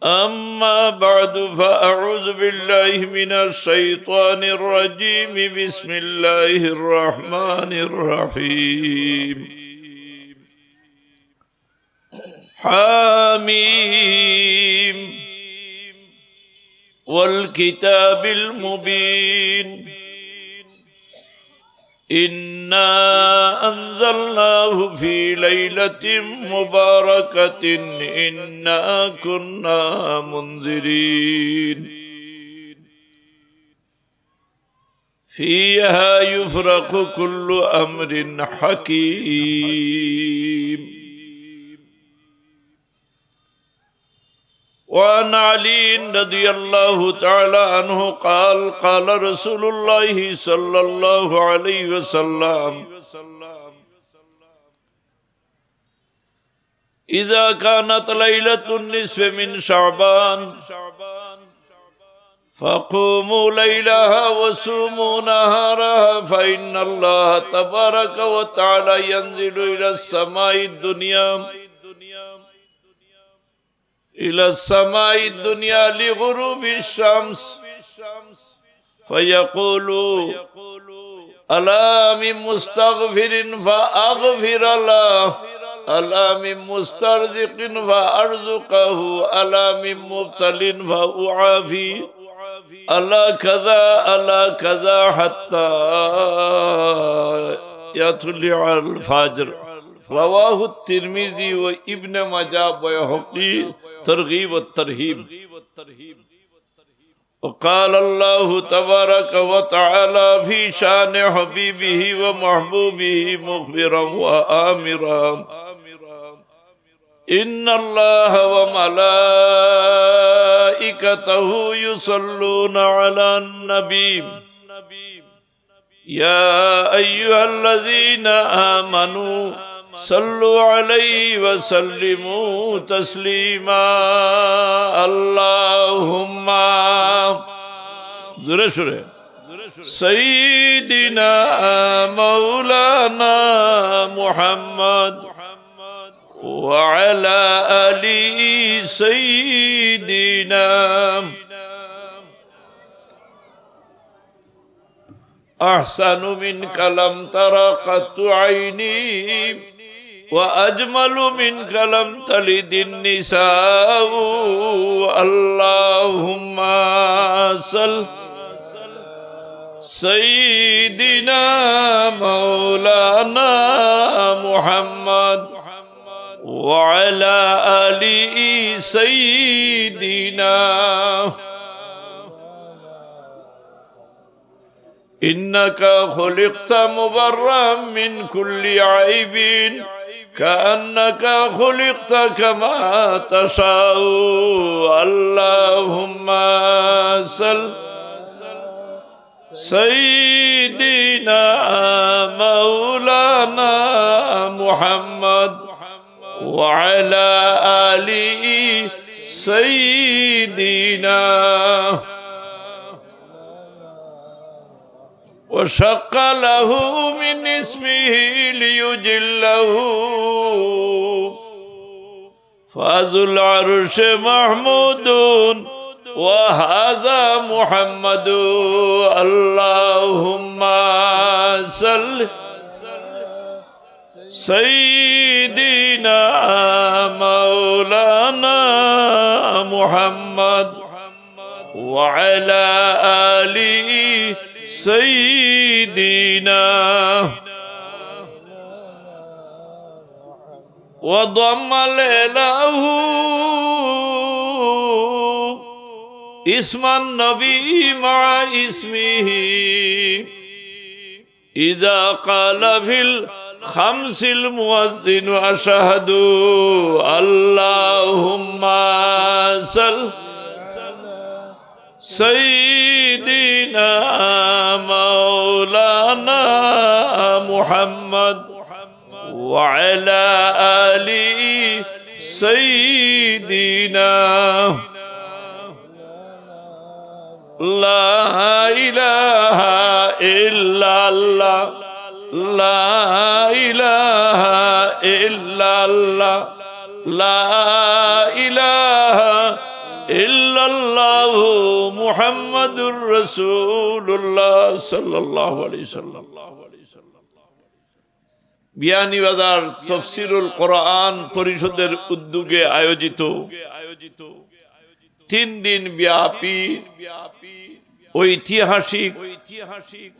أما بعد فأعوذ بالله من الشيطان الرجيم بسم الله الرحمن الرحيم حاميم والكتاب المبين إنا أنزلناه في ليلة مباركة إنا كنا منذرين فيها يفرق كل أمر حكيم وعن علي رضي الله تعالى عنه قال قال رسول الله صلى الله عليه وسلم إذا كانت ليلة النصف من شعبان فقوموا ليلها وصوموا نهارها فإن الله تبارك وتعالى ينزل إلى السماء الدنيا لغروب الشمس فيقول ألا من مستغفر فأغفر له ألا من مسترزق فأرزقه ألا من مبتل فأعافي ألا كذا حتى يطلع الفجر رواه الترمذي وابن ماجه وبيهقي ترغيب والترهيب. وقال الله تبارك وتعالى في شان حبيبه ومحبوبه مخبرا وآمرا إن الله وملائكته يصلون على النبي يا أيها الذين آمنوا صلوا عليه وسلموا تسليما اللهم سيدنا مولانا محمد وعلى آله سيدنا أحسن منك لم تر قط عيني وأجمل منك لم تلد النساء اللهم صل سيدنا مولانا محمد وعلى آله سيدنا إنك خلقت مبرأ من كل عيب كأنك خلقت كما تشاء اللهم صل سيدنا مولانا محمد وعلى آله سيدنا وشق له من اسمه ليجله فذو العرش محمود وهذا محمد اللهم صل سيدنا مولانا محمد وعلى آله سيدنا وضم له اسم النبي مع اسمه إذا قال في الخمس المؤذن أشهد اللهم صل سيدنا مولانا محمد وعلى آله سيدنا لا إله إلا الله لا إله إلا الله لا إله মুহাম্মাদুর রাসূলুল্লাহ সাল্লাল্লাহু আলাইহি ওয়াসাল্লাম। বিয়ানীবাজার তাফসীরুল কোরআন পরিষদের উদ্যোগে আয়োজিত 3 দিন ব্যাপী ঐতিহাসিক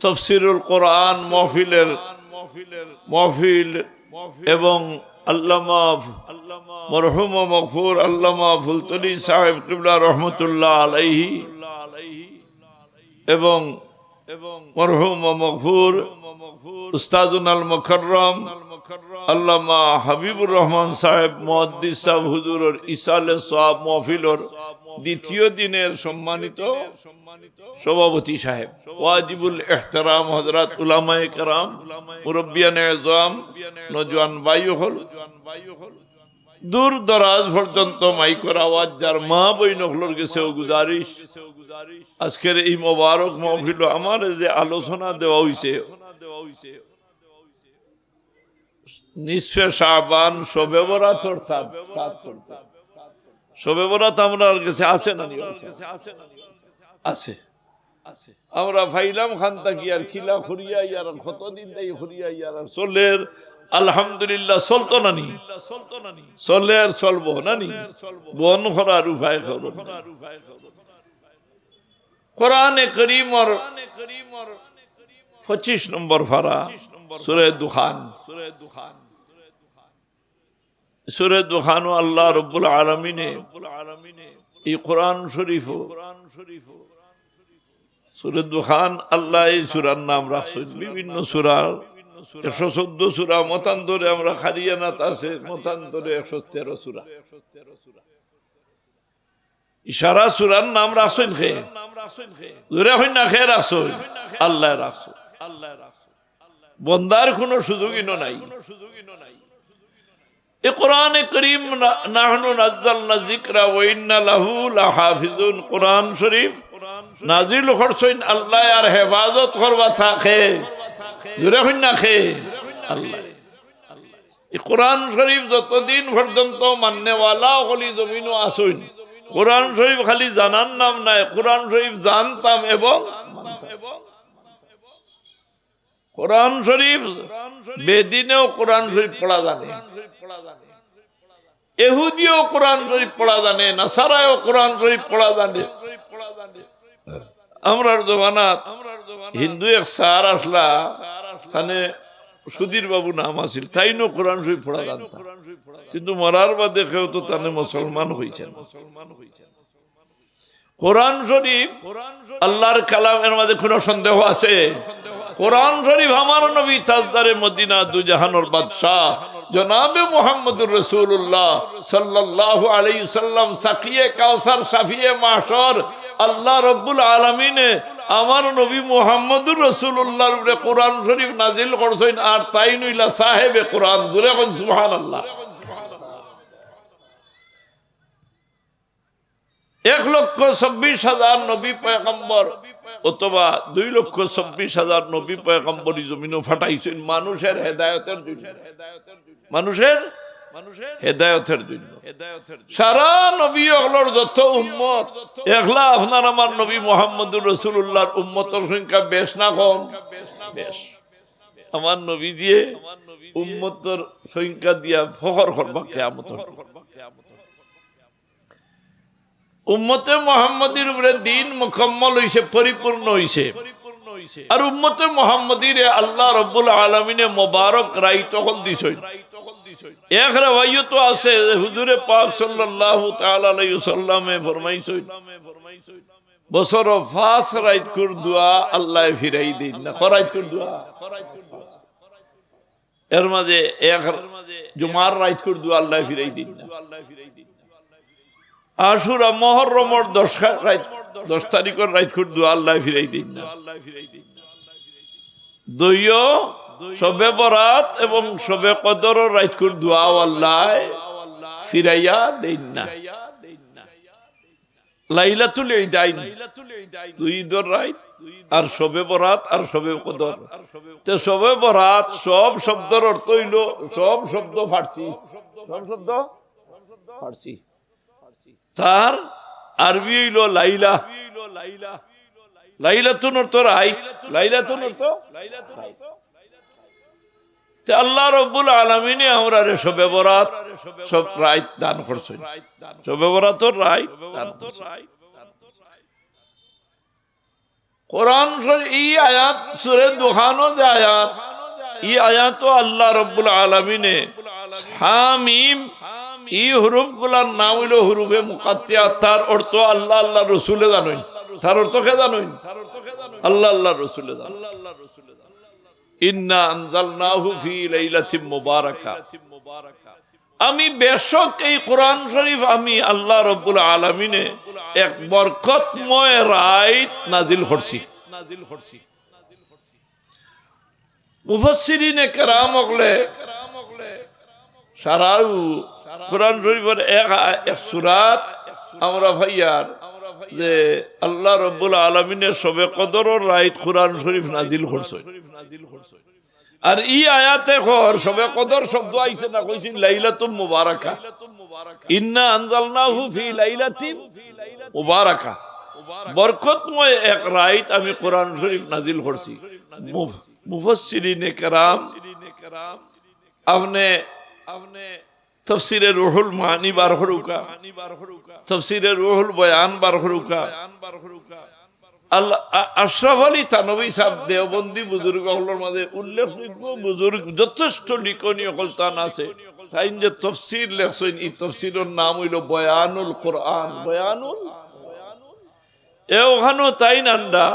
তাফসীরুল কোরআন মাহফিল এবং আল্লামা মরহুম ও মগফুর আল্লামা ফুলতলি সাহেব কিবলা রহমতুল্লাহ আলাইহি এবং মরহুম ও মগফুর উস্তাদুল আল মুকাররম আল্লামা হাবিবুর রহমান সাহেব মুহাদ্দিস সাহেব হুজুরের ইসালে সওয়াব মাহফিলের দ্বিতীয় দিনের সম্মানিত সভাপতি সাহেব, ওয়াজিবুল ইহতিরাম হযরত উলামায়ে কেরাম, মুরব্বিয়ানে আযম, নওজোয়ান ভাইহল, দূর দরাজ পর্যন্ত মাইকের আওয়াজ যার মা বইনগুলোর কাছেও গুজারিশ, আজকের এই মোবারক মাহফিল আমার যে আলোচনা দেওয়া হইছে নিসফে শাবান শবে বরাত অর্থাৎ শবে বরাত আমরা কাছে আছে না? আছে। আমরা ফাইলাম খান্তা কি আর খিলা খুরিয়া ইয়ার কতদিন দেই খুরিয়া ইয়ার চলের আলহামদুলিল্লাহ চলতো নানি, চলে আর চলবো নানি, বন করার উপায় করো। কোরআনে কারীমের 25 নম্বর পারা সূরা দুখান। সূরা দুখান আল্লাহ রাব্বুল আলামিনে এই কোরআন শরীফ সূরা দুখান আল্লাহ এই সূরার নাম রাখছেন বিভিন্ন সূরা, 114 সূরা, মতান্তরে আমরা খারিয়ানাত আছে মতান্তরে 113 সূরা। ইশারা সূরার নাম রাখছেন কে? জোরে হই না কে রাখছেন? আল্লাহ রাখছেন। বন্দার কোনো সুযোগই নাই। এই কোরআনে কারীম নাহনু নাযালনা যিকরা ওয়া ইন্না লাহু লাহাফিজুন, কোরআন শরীফ নাজিল করছেন আল্লাহ আর হেফাজত করবা থাকে। জোরে হই না কে? আল্লাহ। এই কোরআন শরীফ যতদিন পর্যন্ত মাননেওয়ালা হলি জমিনও আসুন, কোরআন শরীফ খালি জানার নাম নাই, কোরআন শরীফ জানতাম এবং কোরআন শরীফ বেদিনেও কোরআন শরীফ পড়া জানে, ইহুদিও কোরআন শরীফ পড়া জানে, নাসারাও কোরআন শরীফ পড়া জানে। আমরার জমানাত হিন্দু এক স্যার আসলা, তানে সুধীর বাবু নাম আছিল, তাইনো কোরআন শরীফ পড়া জানতাম, কিন্তু মরার বাদে কেউ তো তানে মুসলমান হয়েছেন। কোরআন শরীফ আল্লাহর কালামের মাঝে কোনো সন্দেহ আছে? কোরআন শরীফ আমার নবী তাজদারে মদিনা দুজাহানের বাদশাহ জনাবে মুহাম্মদুর রাসূলুল্লাহ সাল্লাল্লাহু আলাইহি সাল্লাম সাকিয়ে কাউসার শাফিয়ে মাহশর আল্লাহ রাব্বুল আলামিনে আমার নবী মুহাম্মদুর রাসূলুল্লাহর উপরে কোরআন শরীফ নাজিল করছেন, আর তাই নইলা সাহেবে কোরআন। জোরে কোন সুবহানাল্লাহ। 1,26,000 নবী পয়গম্বর অথবা 2,26,000 নবী পয়গম্বর জমিনে ফাটাইছেন মানুষের হেদায়েতের জন্য, মানুষের হেদায়েতের জন্য। সারা নবী হলোর যত উম্মত, একলা আপনার আমার নবী মুহাম্মদুর রাসূলুল্লাহর উম্মতের সংখ্যা বেশ না কম? বেশ। আমার নবী দিয়ে উম্মতের সংখ্যা দিয়া ফখর করবা কিয়ামতের। উম্মতে মুহাম্মদীর উপরে দিন মুকম্মল হইছে, পরিপূর্ণ হইছে। আর উম্মতে মুহাম্মদীর আল্লাহ রাব্বুল আলামিনে মোবারক রাইত হল দিছেন। এক রওয়ায়াত আছে হুজুরে পাক সাল্লাল্লাহু তাআলা আলাইহি ওয়াসাল্লামে ফরমাইছেন, বছর ফাস রাইত কুর দোয়া আল্লাহ ফিরাই দেন না। খরাইত কুর দোয়া এর মাঝে এক জুমার রাইত কুর দোয়া আল্লাহ ফিরাই দেন না। আশুরা মুহররমের 10 তারিখের রাত করে দোয়া আল্লাহ ফিরাই দিন না। দইও শবে বরাত এবং শবে কদরের রাত করে দোয়া আল্লাহ ফিরাইয়া দেন না। লাইলাতুল ঈদাইন, দুই ঈদের রাত আর শবে বরাত আর শবে কদর। তো শবে বরাত সব শব্দের অর্থ হইল, সব শব্দ ফার্সি, সব শব্দ ফার্সি। তার আরবি হইল লাইলা, লাইলাতুন অর্থ রাইত, লাইলাতুন অর্থ রাইত। আল্লাহ রব্বুল আলামিনে আমরা শবে বরাত সব রাইত দান করছেন, শবে বরাতর রাইত দান করছেন। কোরআন শরীফ এই আয়াত সূরা দুখানো যে আয়াত, এই আয়াত আল্লাহ রব্বুল আলামিনে হামিম এই হুরুফ গুলার নাম হইল হুরুফে মুকাত্তিআত। তার অর্থ আল্লাহ আল্লাহ রসুলে জানেন, তার অর্থ কে জানেন? আল্লাহ আল্লাহ রসুলে জানেন। ইন্না আনজালনাহু ফি লাইলাতিন মুবারাকা, আমি বেশক এই কোরআন শরীফ আমি আল্লাহ রব্বুল আলামিনে এক বরকতময় রাত নাজিল করছি। মুফাসসিরিনে কেরাম হলে সারা কোরআন শরীফের এক সূরাত আমরা ভাইয়ার যে আল্লাহ রব্বুল আলামিনের শবে কদরের রাত কোরআন শরীফ নাজিল করছে। আর এই আয়াতে কর শবে কদর শব্দ আইছে না, কইছেন লাইলাতুম মুবারাকা, ইন্না আনজালনাহু ফি লাইলাতিন মুবারাকা, বরকতময় এক রাত আমি কোরআন শরীফ নাজিল করছি। মুফাসসিরিনে কেরাম আপনি তফসিরে রুহুল মানি বার হরুকা, তফসিরে রুহুল বয়ান বার হরুকা। আল্লাহ আশরাফ আলী থানভী সাহেব দেওবন্দি বুজুর্গ হলের মাঝে উল্লেখযোগ্য বুজুর্গ যথেষ্ট লিখনীয় কলতান আছে। তাই যে তফসির লেখছেন, এই তফসিরের নাম হইল বয়ানুল কোরআন। বয়ানুল ওখানেও তাই আন্ডা,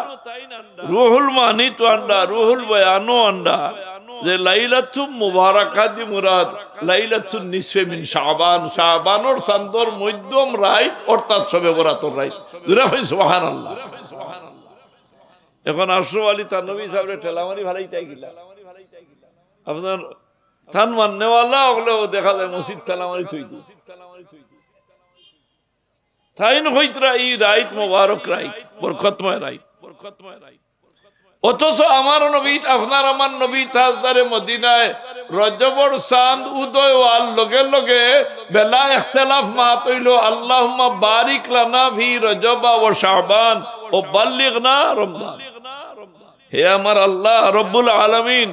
রুহুল মানি তো আন্ডা, রুহুল বয়ানও আন্ডা যে লাইলাতুম মুবারাকা দি মুরাদ লাইলাতুন নিসফে মিন শাবান, শাবানোর চাঁদর মধ্যম রাত অর্থাৎ শবে বরাতর রাত। জোরে কই সুবহানাল্লাহ। এখন আশরাফ আলী থানভী সাহেবের ঠেলামারি ভালাই চাই গিলা, আপনার থান মাননেওয়ালা হলেও দেখা যায় মসজিদ ঠেলামারি থই দি তাই নহইতরা এই রাত মুবারক রাত, বরকতময় রাত, বরকতময় রাত। অথচ আমার নবী, আপনার আমার নবী তাজদারে মদিনায় রজবর চাঁদ উদয় হওয়ার লগে লগে বেলা ইখতিলাফ মাত হইল আল্লাহুম্মা বারিক লানা ফি রজবা ওয়া শাবান ও বাল্লিগনা রমজান। হে আমার আল্লাহ রব্বুল আলামিন,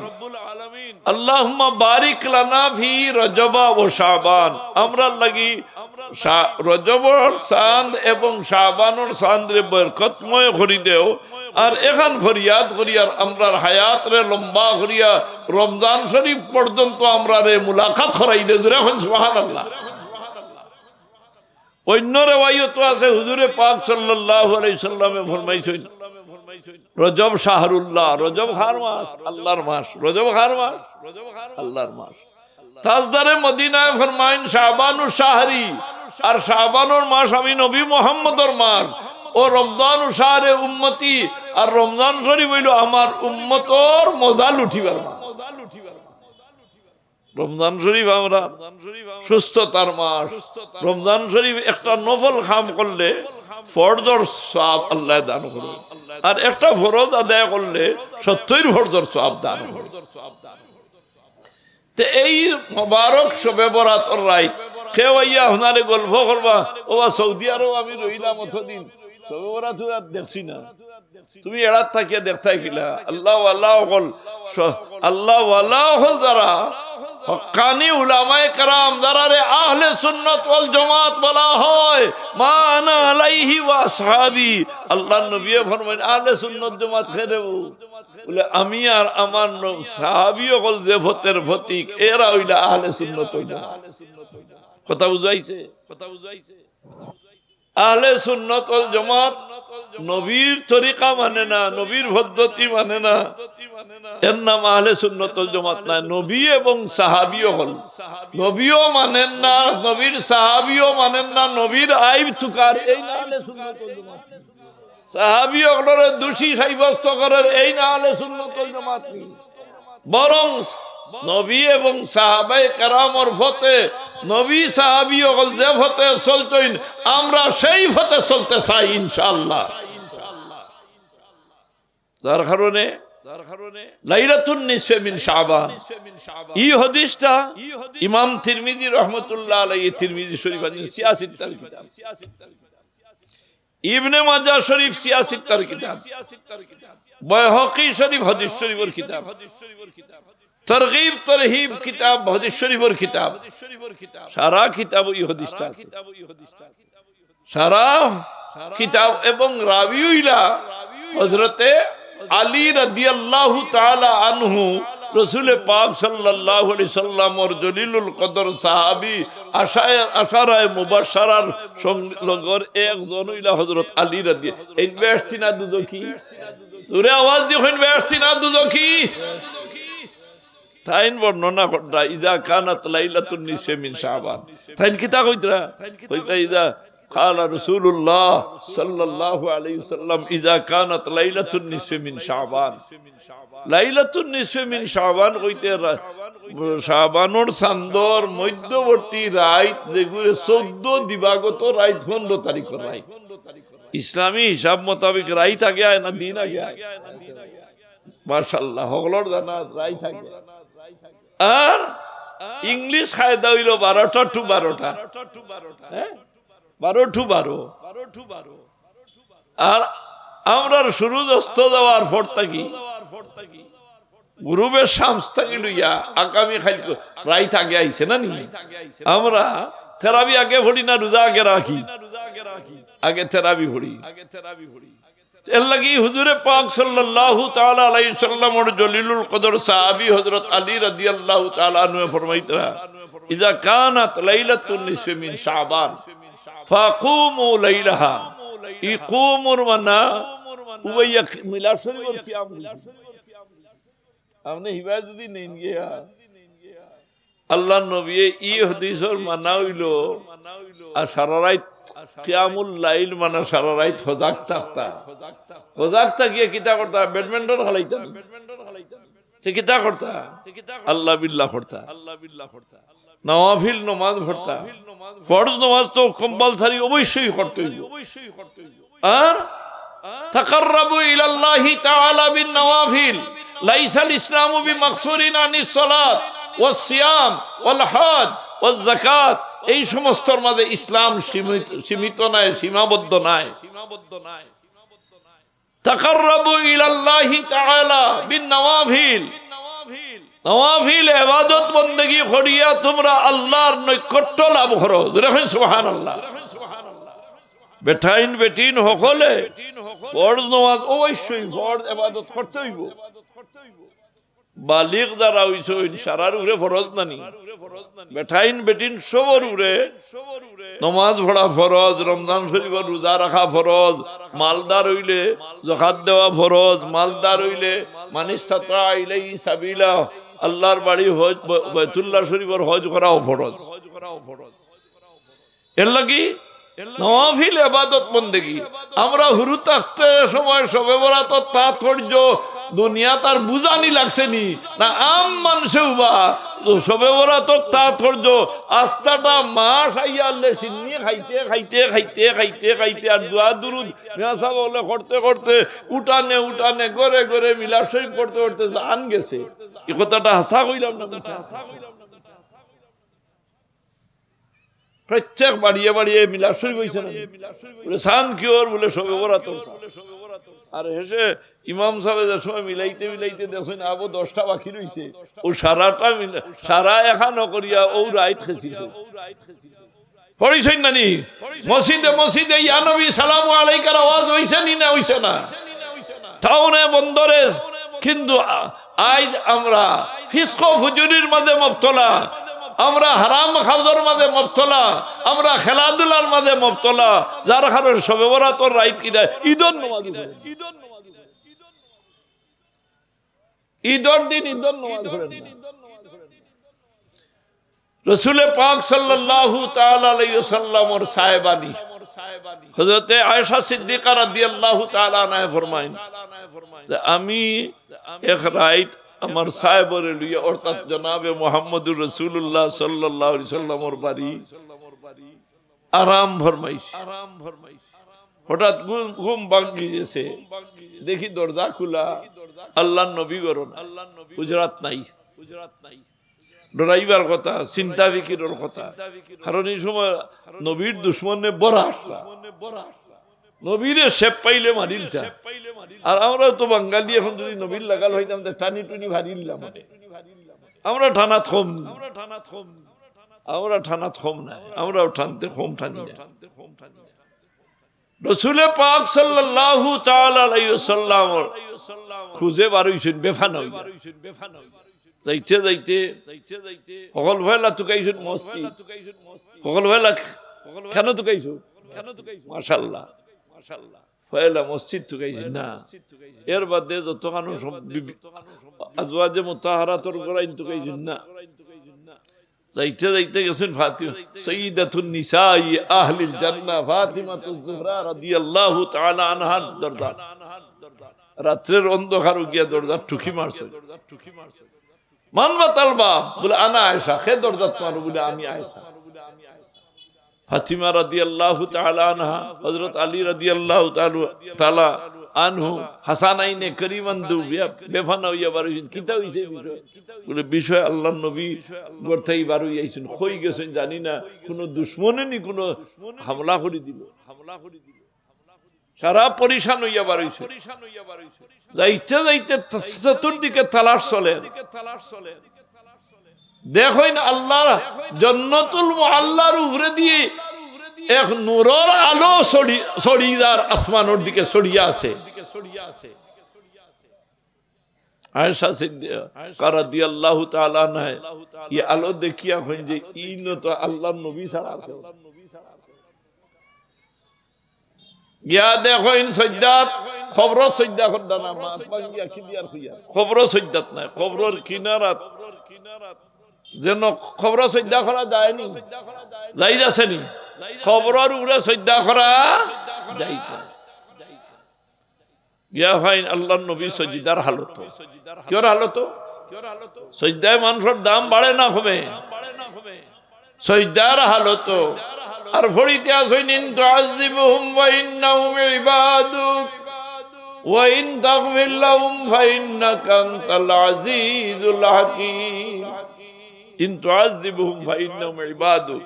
আল্লাহুম্মা বারিক লানা ফি রজবা ওয়া শাবান, আমরা লাগি রজবর চাঁদ এবং শাবানের চাঁদরে বরকতময় করি দেও। আর এখন ফরিয়াদ করিয়ার আমরার হায়াত রে লম্বা করিয়া রমজান শরীফ পর্যন্ত আমরা রে মুলাকাত করাই দে। জোরে এখন সুবহানাল্লাহ। অন্য রিওয়ায়াত আছে হুজুরে পাক সাল্লাল্লাহু আলাইহি সাল্লামে ফরমাইছেন রজব শাহরুল্লাহ, রজব খার মাস, আল্লাহর মাস। রজব খার মাস, আল্লাহর মাস। তাজদারে মদিনায় ফরমাইন শাবানু শাহরি, আর শাবানুর মাস আমি নবী মুহাম্মদর মাস। ও রমজান শাহরে উম্মতি, আর রমজান শরীফ হইল আমার উম্মতর মজা লুঠিবার মাস। রমজান শরীফ আমরা সুস্থতার মাস। রমজান শরীফ একটা নফল কাম করলে ফরজর সওয়াব আল্লাহ দান করে, আর একটা ফরজ আদায় করলে 70 ফরজর সওয়াব দান করে। তে এই মোবারক শবে বরাতর রাত কেউ আইয়া আপনারে গল্প করবা, ও সৌদি আরব আমি রইলাম অতদিন শবে বরাত দেখছি না, তুমি এড়াত থাকিয়া দেখতাই কিলা? আল্লাহ আল্লাহ হল, আল্লাহ আল্লাহ হল যারা হক্কানি উলামায়ে কেরাম, যারা রে আহলে সুন্নাত ওয়াল জামাত বলা হয়, মা আনা আলাইহি ওয়া আসহাবি। আল্লাহর নবী ফরমায়েন আহলে সুন্নাত জামাত খেদেব বলে আমি আর আমার সাহাবী হল যে ফতের ফতিক, এরা হইলা আহলে সুন্নাত ওয়াল জামাত। কথা বুঝাইছে? কথা বুঝাইছে? আহলে সুন্নাত ওয়াল জামাত নবীর তরিকা মানে না, নবীর পদ্ধতি মানে না, এর নাম আহলে সুন্নাত ওয়াল জামাত না। নবী এবং সাহাবীও হল, নবীও মানেন না, নবীর সাহাবীও মানেন না, নবীর আইব তুকার, এই না আহলে সুন্নাত ওয়াল জামাত। সাহাবীও হলরে দোষী সাব্যস্ত করার, এই না আহলে সুন্নাত ওয়াল জামাত। বরং নবী এবং সাহাবায়ে কেরামর ফতে, নবী সাহাবী হল যে ফতে চলতেন, আমরা সেই ফতে চলতে চাই ইনশাআল্লাহ। যার কারণে লাইলাতুন নিসফে মিন শাবান, এই হাদিসটা ইমাম তিরমিজি রাহমাতুল্লাহ আলাইহি তিরমিজি শরীফ 86 কিতাব। ইবনে মাজাহ শরীফ সিয়াসিত্তার কিতাব, বাইহাকি শরীফ হাদিস শরীফের কিতাব, তরগীব তরহিব কিতাব হাদিস শরীফের কিতাব, সারা কিতাব এই হাদিসটা আছে, সারা কিতাব। এবং রাবি হইলা হযরতে আলী রাদিয়াল্লাহু তাআলা আনহু, রাসূল পাক সাল্লাল্লাহু আলাইহি সাল্লামর জলিলুল কদর সাহাবী আশারায়ে মুবাশশারার লগর একজন হইলা হযরত আলী রাদিয়াল্লাহু। এই বেশতি না দুজকি, জোরে আওয়াজ দিয়ে কইন বেশতি না দুজকি। তাইন বর্ণনা কররা ইজা কানাত লাইলাতুন নিসফি মিন শাবান, তাইন কিতা কইতরা কইতা ইজা قال رسول الله صلى الله عليه وسلم اذا كانت ليله النصف من شعبان, ليله النصف من شعبان কইতে শাবানোর চাঁদর মধ্যবর্তী রাত, যেগুলো 14 দিবাগত রাত 15 তারিখের রাত। ইসলামী হিসাব মোতাবেক রাত আগে আয় না দিন আগে আয়? মাশাআল্লাহ, হগলর জানা রাত আগে। আর ইংলিশ কায়দা হইল 12টা টু 12টা, হ্যাঁ 12 টু 12। আর আমরা শুরু অস্ত যাওয়ার পর থাকি গ্রুপের শামস থাকি লইয়া আগামী খাদ্য রাইত আগে আইছে না নি? আমরা থেরাবি আগে ভরি না রোজা আগে রাখি? আগে থেরাবি ভরি। এর লাগি হুজুরে পাক সাল্লাল্লাহু তাআলা আলাইহি সাল্লামর জলিলুল কদর সাহাবী হযরত আলী রাদিয়াল্লাহু তাআলা আনহু ফরমাইতরা ইজা কানাত লাইলাতুন নিসফি মিন শাবান ফাকুমু লাইলাহা। ইকুমুর মানা উবাইয়া মিলাদ শরীফের কিয়াম। আপনি হিবা যদি নেন গিয়া আল্লাহর নবী এই হাদিসের মানা হইলো আর সারা রাত কিয়ামুল লাইল মানা সারা রাত সজাগ থাকতা। সজাগ থাকিয়ে কিতা করতা? ব্যাডমিন্টন খেলাইতা, কিতা করতা? আল্লাহ বিল্লাহ করতা, নওয়াফিল নামাজ পড়তা। ফরজ নামাজ তো কম্পালসারি অবশ্যই করতে হইব। আর তাকাররাবু ইলাল্লাহি তাআলা বিন নওয়াফিল, লাইসাল ইসলামু বিমাকসুরিন আনিস সালাত ওয়াস সিয়াম ওয়াল হজ ওয়াজ যাকাত। এই সমস্তর মাঝে ইসলাম সীমিত নাই, সীমাবদ্ধ নাই। তাকাররাবু ইলাল্লাহি তাআলা বিন নওয়াফিল, নওয়াফিল ইবাদত বندگی করিয়া তোমরা আল্লাহর নৈকট্য লাভ করো। দেখেন সুবহানাল্লাহ। বেটাইন বেটিন সকলে ফরজ নামাজ অবশ্যই ফরজ ইবাদত করতে হইব। বালিগ যারা হইছেন সারার উপরে ফরজ নানি, বেটাইন বেটিন সবর উপরে নামাজ পড়া ফরজ, রমজান শরীফের রোজা রাখা ফরজ, মালদার হইলে যাকাত দেওয়া ফরজ, মালদার হইলে মানিস্তাতা ইলাইহি সাবিলা আল্লাহর বাড়ি হজ বাইতুল্লাহ শরীফের হজ করাও ফরজ। এর লাগি নওয়াফিল ইবাদত বندگی আমরা হুরু তাখতে সময় সবে বরাতর তাৎপর্য দুনিয়া তার বুঝানি লাগছে নি না? আম মানুষেও বা সবে বরাতর তাৎপর্য আস্তাটা মাস আইয়া আল্লে সিন্নি খাইতে খাইতে খাইতে খাইতে খাইতে আর দোয়া দুরুদ মেয়াসা বলে করতে করতে উঠানে উঠানে গড়ে গড়ে মিলাদ শরীফ পড়তে পড়তে জান গেছে। এই কথাটা হাসা কইলাম না? প্রত্যেক বাড়িয়ে বাড়িয়ে মিলাদ শরীফ হইছে না? সান কি ওর বলে সবে বরাত। আর হেসে ইমাম সাহেব যে সময় মিলাইতে মিলাইতে দেখছেন আবো 10টা বাকি রইছে, ও সারাটা সারা এখানো করিয়া ও রাইত খেছিছে। পড়িছেন নানি? মসজিদে মসজিদে ইয়া নবী সালামু আলাইকার আওয়াজ হইছে নি না হইছে না? টাউনে বন্দরে। কিন্তু আজ আমরা ফিস্ক ফুজুরির মাঝে মুবতলা, আমরা হারাম খাওয়ার মাঝে মুবতলা, আমরা খেলাধুলার মাঝে মুবতলা, যার কারণে শবে বরাতর রাত কিনা ঈদর নামাজ, ঈদর দিন ঈদর নামাজ পড়েন। রাসূল পাক সাল্লাল্লাহু তাআলা আলাইহি ওয়াসাল্লামর সাহেবানি হযরত আয়েশা সিদ্দিকা রাদিয়াল্লাহু তাআলা আনহা ফরমায়েন যে আমি এক রাত আমার সাহেবরে লইয়া অর্থাৎ জনাবে মুহাম্মদুর রাসূলুল্লাহ সাল্লাল্লাহু আলাইহি ওয়াসাল্লামর বাড়ি আরাম ফরমাইছি। হঠাৎ ঘুম ভাঙি গেছে, দেখি দরজা খোলা, আল্লাহর নবী গরন, হুজরাত নাই। ডরাইবার কথা, চিন্তা ফিকিরের কথা, কারণ এই সময় নবীর দুশ্মনে বড় আসলা, নবীরে শেপ পাইলে মারিলতা। আর আমরাও তো বাঙালি, এখন যদি নবীর লাগাল হইতাম টানি টুনি ভারিলাম। আমরা ঠানা থম, আমরা ঠানা থম না, আমরাও টানতে কম টানি না। রসুলে পাক সাল্লাল্লাহু তাআলা আলাইহি ওয়াসাল্লাম খুঁজে বার হইছেন বেফানা হইয়া। যাইতে যাইতে সকল ভয়লা তুকাইছেন মসজিদ। সকল ভয়লা কেন তুকাইছো? মাশাআল্লাহ ফয়লা মসজিদ তুকাইছেন না, এর বাদে যত কানুন আজওয়াজে মুতাহারাতুর গোরাইন তুকাইছেন না। যাইতে যাইতে গেছেন ফাতিমা সাইয়্যিদাতুন নিসাই আহলিল জান্নাহ ফাতিমাতুজ জোহরা রাদিয়াল্লাহু তাআলা আনহার দরজা। রাত্রের অন্ধকার গিয়া দরজা টুকি মারছে। মানবা তালবা বলে আনা আয়েশা, খে দরজা তোমার বলে আমি আয়েশা। ফাতিমা রাদিয়াল্লাহু তাআলা আনহা, হযরত আলী রাদিয়াল্লাহু তাআলা আনহু, হাসানাইনে করিমান দু বেফানা হইয়া বার হইছেন। কিতা হইছে বিষয়? বলে বিষয় আল্লাহর নবী গর্তাই বার হইয়াছেন, কই গেছেন জানি না, কোন দুশমনেরই কোন হামলা করে দিল। সারা পরিশান হইয়া বার হইছে। যাইতে যাইতে চতুর্দিকে তালাশ চলে। দেখেন আল্লাহ জান্নাতুল মুআল্লার উপরে দিয়ে এক নূরের আলো ছড়িয়ার আসমানের দিকে ছড়িয়া আছে। আয়েশা সিদ্দিকা রাদিয়াল্লাহু তাআলা আনহা এই আলো দেখিয়া কইন যে ইন তো আল্লাহর নবী ছাড়া কেউ। গিয়া দেখেন সজ্জাত খবর সজ্জা করদা না মা পাঙ্গিয়া কিলিয়ার হইয়া খবর সজ্জাত নাই, খবরের কিনারাত যেন খবর সজ্জা করা যায়নি, যাই যাচ্ছেনি খবরের উপরে সজ্জা করা যাই। ইয়া ফাইন আল্লাহর নবী সজিদার হালত। কিয়র হালত? সজ্জায় মানুষের দাম বাড়ে না কমে, সজ্জার হালত। আর ফড়িতে আসেন ইন তুআযিবহুম ওয়া ইন্নাহুম ইবাদুক ওয়া ইন তাগফির লাহুম ফাইন্নাকা আনতাল আজিজুল হাকীম। ইন তুআযিবহুম ফাইন্নাহুম ইবাদুক।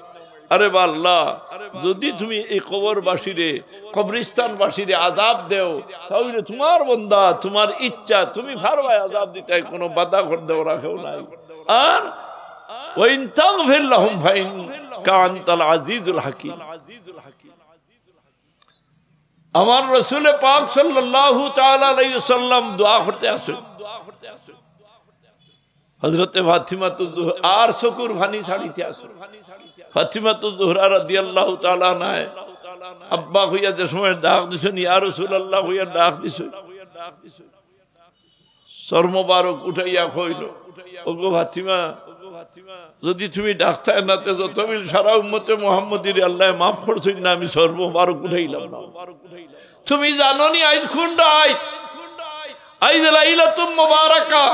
আরে আল্লাহ, যদি তুমি এই কবরবাসীরে, কবরস্থানবাসীরে আযাব দেও, তাহলে তোমার বান্দা, তোমার ইচ্ছা, তুমি ফারবায় আযাব দিতে, কোনো বাধা করে দেও রাখেও নাই। আর ওয়াইন তাগফির লাহুম ফাইন্নাকা আনতাল আজিজুল হাকীম। আমার রাসূল পাক সাল্লাল্লাহু তাআলা আলাইহি ওয়াসাল্লাম দোয়া করতে আসেন। হযরতে ফাতিমাতুজ জোহরা আর চকুর ভানি ছাড়িতে আসেন। ফাতিমাতুজ জোহরা রাদিয়াল্লাহু তাআলা আনহা আব্বা হইয়া যে সময় ডাক দিছেন, ইয়া রাসূলুল্লাহ হইয়া ডাক দিছেন, সরমবারক উঠাইয়া কইল, ওগো ফাতিমা, যদি তুমি ডাক্তার নাতে যত মিল সারা উম্মতে মুহাম্মদীর আল্লাহ মাফ করছেন না, আমি সর্ববারক উঠাইলাম না। তুমি জানো নি আজ কোন রাত? আজ লাইলাতুল মুবারাকা,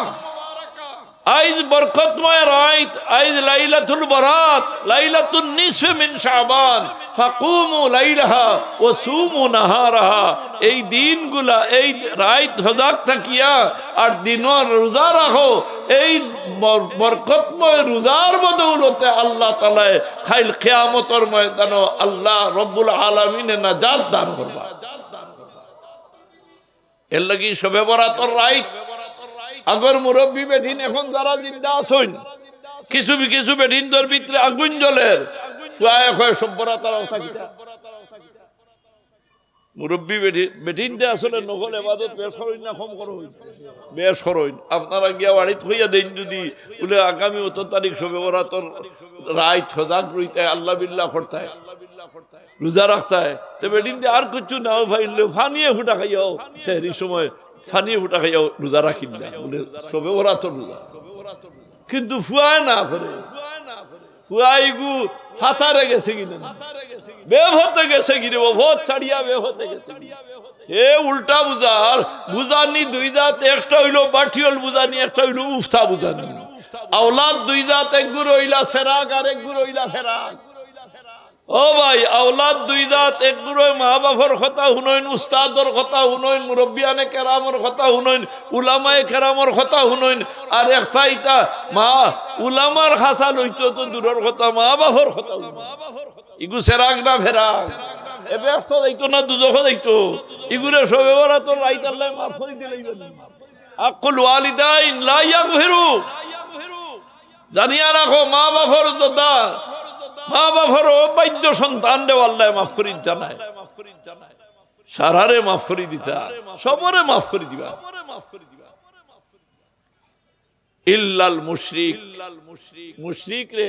আজ বরকতময় রাত, আজ লাইলাতুল বারাত, লাইলাতুন নিসফ মিন শাবান, ফাকুমু লাইলাহা ওয়া সুমু নাহারাহা। এই দিনগুলা, এই রাত হজাক থাকিয়া আর দিনের রোজা রাখো। এই বরকতময় রোজার বদৌলতে আল্লাহ তাআলা খাইল কিয়ামতের ময়দানে আল্লাহ রব্বুল আলামিনে নাজাত দান করবা। এর লাগি শবে বরাতর রাত আগর মুরব্বী বেঠিন এখন যারা জিন্দা আছেন, কিছু কিছু বেঠিন তোর ভিতরে আগুন জ্বলের ফুয়ায় হয় সভ্যতার অবস্থা কিটা। মুরব্বী বেঠিন দে আসলে নকল এবাদত বেশ করইন না কম করো, বেশ করইন। আপনারা গিয়া বাড়িত হইয়া দেন যদি বলে আগামী 28 তারিখ শবে বরাতর রাত সজাগ রইতে, আল্লাহ বিল্লাহ করতে, রোজা রাখতে, তো বেঠিন দে আর কিছু নাও ভাইলে ফানিয়ে ফুটা খাইয়াও, সেহরির সময় ফানিয়ে ফুটা খাইয়াও রোজা রাখিল না বলে শবে বরাতর রোজা। কিন্তু ফুয়ায় না করে, ফুয়াইগু ফাতারে গেছে কিনা, বেভতে গেছে কিনে, ভোট ছাড়িয়া বেভতে গেছে। এ উল্টা বুঝার বুঝানি দুই জাত, একটা হইল বাঠিয়ল বুঝানি, একটা হইল উফতা বুঝানি। আওলাদ দুই জাত, এক গুর হইলা সেরাক আর এক গুর হইলা ফেরাক। ও ভাই, আওলাদ দুই জাত, এক গুর মা বাবার কথা শুনইন, উস্তাদর কথা শুনইন, মুরব্বিয়ানে কেরামর কথা শুনইন, উলামায়ে কেরামর কথা শুনইন। আর একটা ইতা মা উলামার খাসা লইতো তো দূরের কথা, মা বাবার কথা। ইগু সেরাক না ফেরাক? এ ব্যস্ত যাইতো না দুজখে যাইতো এগুলো সবে ওরা তো রাইত আল্লাহ মাফ করে দিলেই আকুল ওয়ালিদাইন লা ইয়াগফিরু জানিয়া রাখো মা বাবার দাদা মা বাবার অবাধ্য সন্তান রে আল্লাহ মাফ করি জানায় সারারে মাফ করে দিতা সবরে মাফ করে দিবা ইল্লাল মুশরিক মুশরিক রে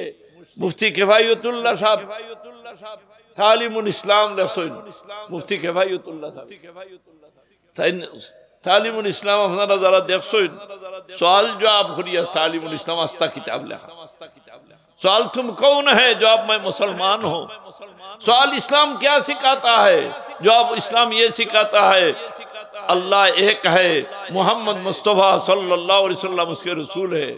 মুফতি কিফায়াতুল্লাহ সাহেব তালিমুল ইসলাম লেখছেন মুফতি কিফায়াতুল্লাহ তাই तालीमुल इस्लाम अपना जरा देखो सवाल जवाब करिए तालीमुल इस्लाम आस्था किताब लिखा सवाल तुम कौन है जवाब मैं मुसलमान हूँ सवाल इस्लाम क्या सिखाता है जवाब इस्लाम ये सिखाता है अल्लाह एक है मोहम्मद मुस्तफ़ा सल्लल्लाहु अलैहि वसल्लम उसके रसूल है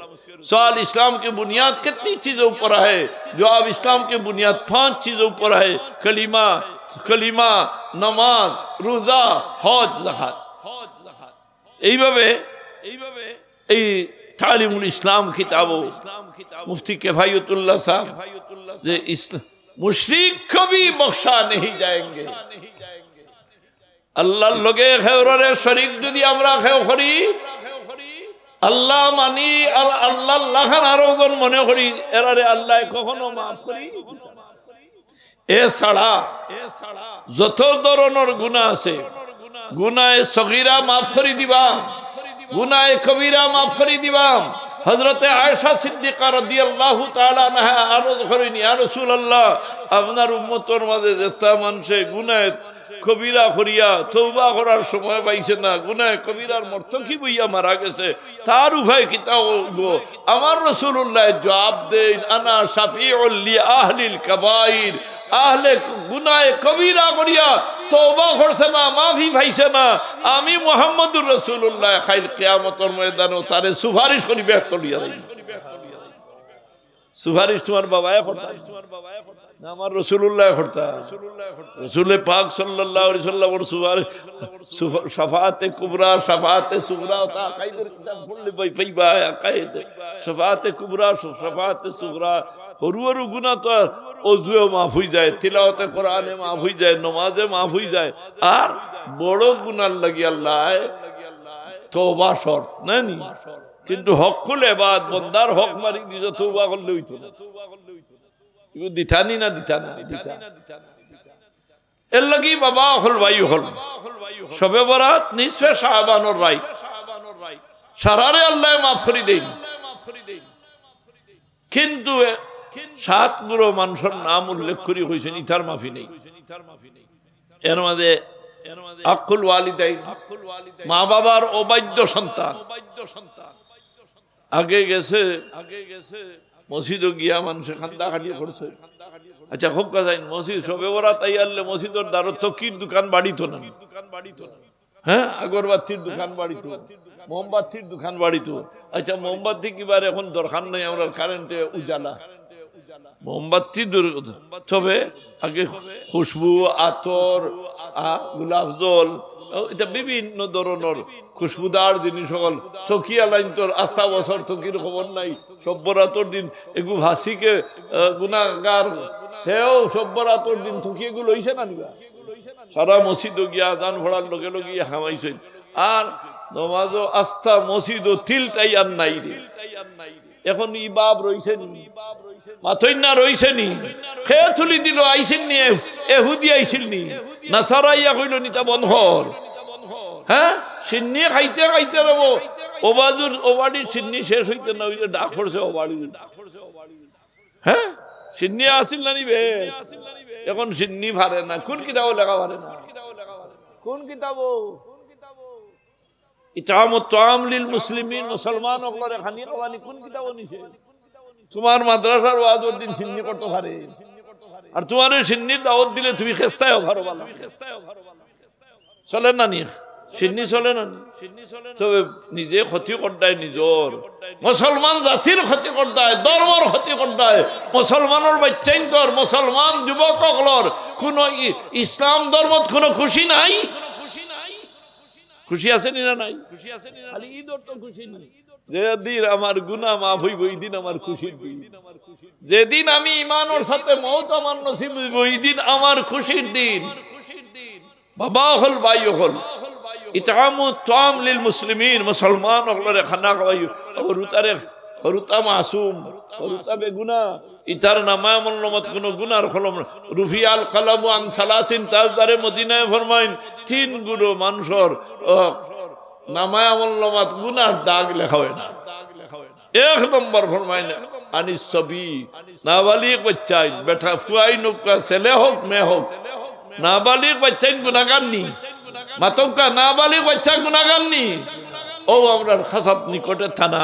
सवाल इस्लाम की बुनियाद कितनी चीजों पर है जवाब इस्लाम की बुनियाद 5 चीजों पर है कलीमा कलीमा नमाज रोजा हज ज़कात এইভাবে এই তালিমুল ইসলাম কিতাব মুফতি কিফায়াতুল্লাহ সাহেব যে মুশরিক কবি বখশা नहीं जाएंगे আল্লাহর লগে খেওরে শরীক যদি আমরা খেও করি আল্লাহ মানি আর আল্লাহ লাখান আরোজন মনে করি এরারে আল্লাহ কখনো maaf করি এ ছাড়া যত ধরনের গুনাহ আছে गुनाह सगीरा माफ करी दिबा गुनाह कबीरा माफ करी दिबा हजरत आयशा सिद्दीका রাদিয়াল্লাহু তাআলা আনহা আরজ করেন ইয়া রাসূলুল্লাহ আপনার উম্মতের মাঝে যেটা মানুষে গুনাহ কবিরা করিয়া তওবা করার সময় পাইছে না গুনাহ কবিরার মর্তকিব হইয়া মারা গেছে তার উভয় কিতাব আমার রাসূলুল্লাহ জবাব দেন আনা শাফিউল লি আহলিল কাবাইর আহলে গুনাহ কবিরা করিয়া তওবা করছে না মাফি পাইছে না আমি মুহাম্মদুর রাসূলুল্লাহ কাল কিয়ামতের ময়দানে তারে সুপারিশ করি ব্যস্ত লিয়া যাই সুপারিশ তোমার বাবায়ে করতা না আমার রাসূলুল্লাহ করতা রাসূল পাক সাল্লাল্লাহু আলাইহি ওয়াসাল্লামের সুপারিশ শাফাআতে কুবরা শাফাআতে সুগরা তা কাইদের কিতাব পড়লে ভাই পাইবা কায়েদ শাফাআতে কুবরা শাফাআতে সুগরা হরুয়ারু গুনাহ তো ওযুয়ে মাফ হই যায় তিলাওয়াতে কোরআনে মাফ হই যায় নামাজে মাফ হই যায় আর বড় গুনাহ লাগি আল্লাহ তওবা শর্ত নানি কিন্তু হকুল ইবাদ বন্দার হক মারি দিছো তওবা করলে হইতো না ইগো দিতানি না দিতানা এর লাগি বাবা হল ভাই হল শবে বরাত নিসফে শাবানুর রাই সারারে আল্লাহ মাফ করে দেন কিন্তু সাত গুরু মানুষের নাম উল্লেখ করি হয়েছেন ইথার মাফি নেই এর মাঝে আকুল ওয়ালিদাইন মা বাবার অবাধ্য সন্তান আগে গেছে মসজিদে গিয়া মানুষের খান্দা খাটিয়ে করছে আচ্ছা খুব কথা মসজিদ সবে ওরা তাই আনলে মসজিদের দ্বারা তকির দোকান বাড়িত না হ্যাঁ আগরবাতির দোকান বাড়িত মোমবাতির দোকান বাড়িত আচ্ছা মোমবাতি কিবার এখন দরকার নাই আমরা কারেন্টে উজালা মোমবাতি দূরের কথা তবে আগে খুশবু আতর গোলাপ জল এটা বিভিন্ন ধরনের খুশবুদার জিনিস সকল থকিয়া লাইন তোর আস্থা বছর থকির খবর নাই সব্বরাতর দিন এগু ভাসিকে গুনাহগার হেও সব্বরাতর দিন থকি এগুলো হইছে না নিবা সারা মসজিদ গিয়া আজান ভরার লগে লগে হামাইছেন আর নমাজও আস্থা মসজিদ তিলটাই আর নাই রে এখন ইবাব রইছেন মাথইনা রইছেনি খেয়ে তুলি দিল আইছেন নি এহুদি আইছিল নি নাসারাইয়া কইল নিতা বন্ধ কর হ্যাঁ সিন্নি খাইতে খাইতে রব ওবাজুর ওবাড়ি সিন্নি শেষ হইতে না ওই ডাক পড়ছে ওবাড়ি হ্যাঁ সিন্নি আসিল না নিবে এখন সিন্নি পারে না কোন কিতাব লেখা পারে না কোন কিতাব ইতামুত তাআম লিল মুসলিমিন মুসলমান ওগুলোর খানি খাওয়ানি কোন কিতাব নিছে তোমার মাদ্রাসার ওয়াজের দিন সিন্নি করতে পারে আর তোমার সিন্নির দাওয়াত দিলে তুমি খেস্তায়ও ভালো ভালো চলে না নি সিন্নি চলে না তবে নিজে ক্ষতি করদায় নিজর মুসলমান জাতির ক্ষতি করদায় ধর্মর ক্ষতি করদায় মুসলমানের বাচ্চাইন তোর মুসলমান যুবকগুলোর কোন ইসলাম ধর্মত কোনো খুশি নাই খুশি আছে নি না নাই খালি ঈদর তো খুশি নাই যেদিন আমার গুনাহ মাফ হইব ওই দিন আমার খুশির দিন। যেদিন আমি ঈমানের সাথে মওত আমার নসিব হইব ওই দিন আমার খুশির দিন। বাবা হল ভাই হল ইতআমু তাম লিল মুসলিমিন, মুসলমান হলরে খানা খাওয়াইও হরুতারে হরুতা মাসুম হরুতা বেগুনা ইতার নামায় আমলনামাত কোনো গুনার কলম রুফিয়াল কালামু আন সালাসিন তাজদারে মদিনায় ফরমাইন 3 গুণো মানুষের নামায় আমলনামাত গুনার দাগ লেখা হয় না। 1 নম্বর ফরমাইন আনিস সবি নাবালিগ বাচ্চাই বেটা ফুয়াই নুকা ছেলে হোক মেয়ে হোক নাবালিগ বাচ্চাই গুনাহগার নি মাতকা নাবালিগ বাচ্চা গুনাহগার নি। ও আমরা খাসাত নিকটে থানা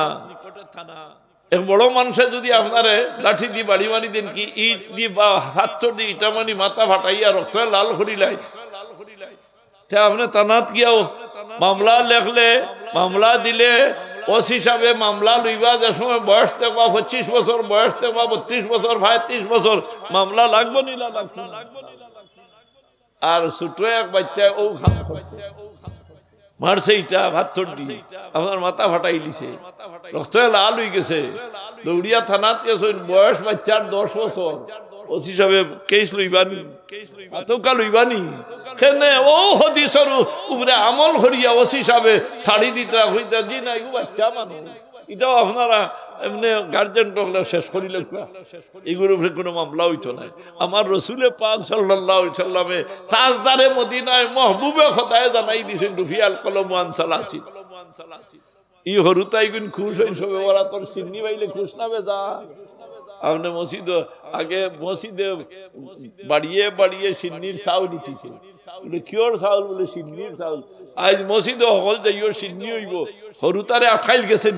এক বড় মানুষে যদি আপনারে লাঠি দি বাড়ি মারি দেন কি ইট দি বা হাতর দি ইটা মানি মাথা ফাটাইয়া রক্ত লাল করিলাই আপনি থানাত গিয়াও মামলা লেখলে মামলা দিলে ওস হিসাবে মামলা লইবা যে সময় বয়স থাকবা 25 বছর বয়স থাকবা 32 বছর 35 বছর মামলা লাগবো নি লাগবো আর ছোট এক বাচ্চা ও মারছে ইটা ভাতর দি আপনার মাথা ফাটাই দিছে রক্ত লাল হয়ে গেছে দৌড়িয়া থানাত গেছেন বয়স বাচ্চার 10 বছর ওসি হিসাবে কেস লইবানি আতকা লইবানি কেনে ও হাদিসের উপরে আমল করিয়া ওসি হিসাবে ছাড়ি দিতা হইতা জি না ও বাচ্চা মানুষ এটাও আপনারা এমনি গার্জেন টকলে শেষ করিলে এগুলোর উপরে কোনো মামলা হইতো না। আমার রসুলে পাক সাল্লাল্লাহু আলাইহি সাল্লামে তাজদারে মদিনায় মাহবুবে খোদায় জানাই দিছেন রুফিয়াল কলমু আন সালাসিন ই হরুতাই গুন খুশ হইন সবে ওরা তোর সিন্নি বাইলে খুশ না বেজা আপনি মসজিদ আগে মসজিদে বাড়িয়ে বাড়িয়ে সিন্নির চাউল উঠিছে বলে কিয়র চাউল বলে সিন্নির চাউল আজ মসজিদে হল যাইও সিন্নি হইব হরুতারে আটকাইল গেছেন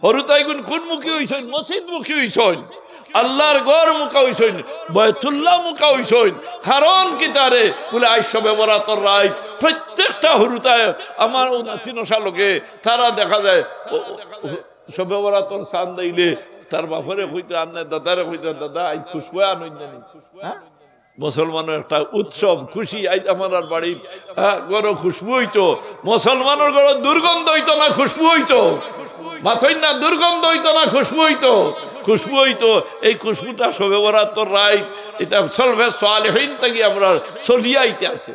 হরুতাই গুন কোন মুখী হইছেন মসজিদ মুখী হইছেন আল্লাহর ঘর মুখা হইছেন বাইতুল্লাহ মুখা হইছেন কারণ কি তারে বলে আজ সবে বরাতর রাত প্রত্যেকটা হরুতায় আমার ও নাতি নশা লোকে তারা দেখা যায় সবে বরাতর চাঁদ দিলে তার বাপরে কইতে আনে দাদারে কইতে দাদা আজ খুশবু আনন্দ নেই মুসলমানের একটা উৎসব খুশি আজ আমার বাড়ির গড় খুশবু হইতো মুসলমানের গড় দুর্গন্ধ হইতো না খুশবু হইতো মাথই না দুর্গন্ধ হইতো না খুশবু হইতো খুশবু হইতো এই খুশবুটা শবে বরাতর রাত এটা সলভে সালেহিন থেকে আমরা চলিয়াইতে আছে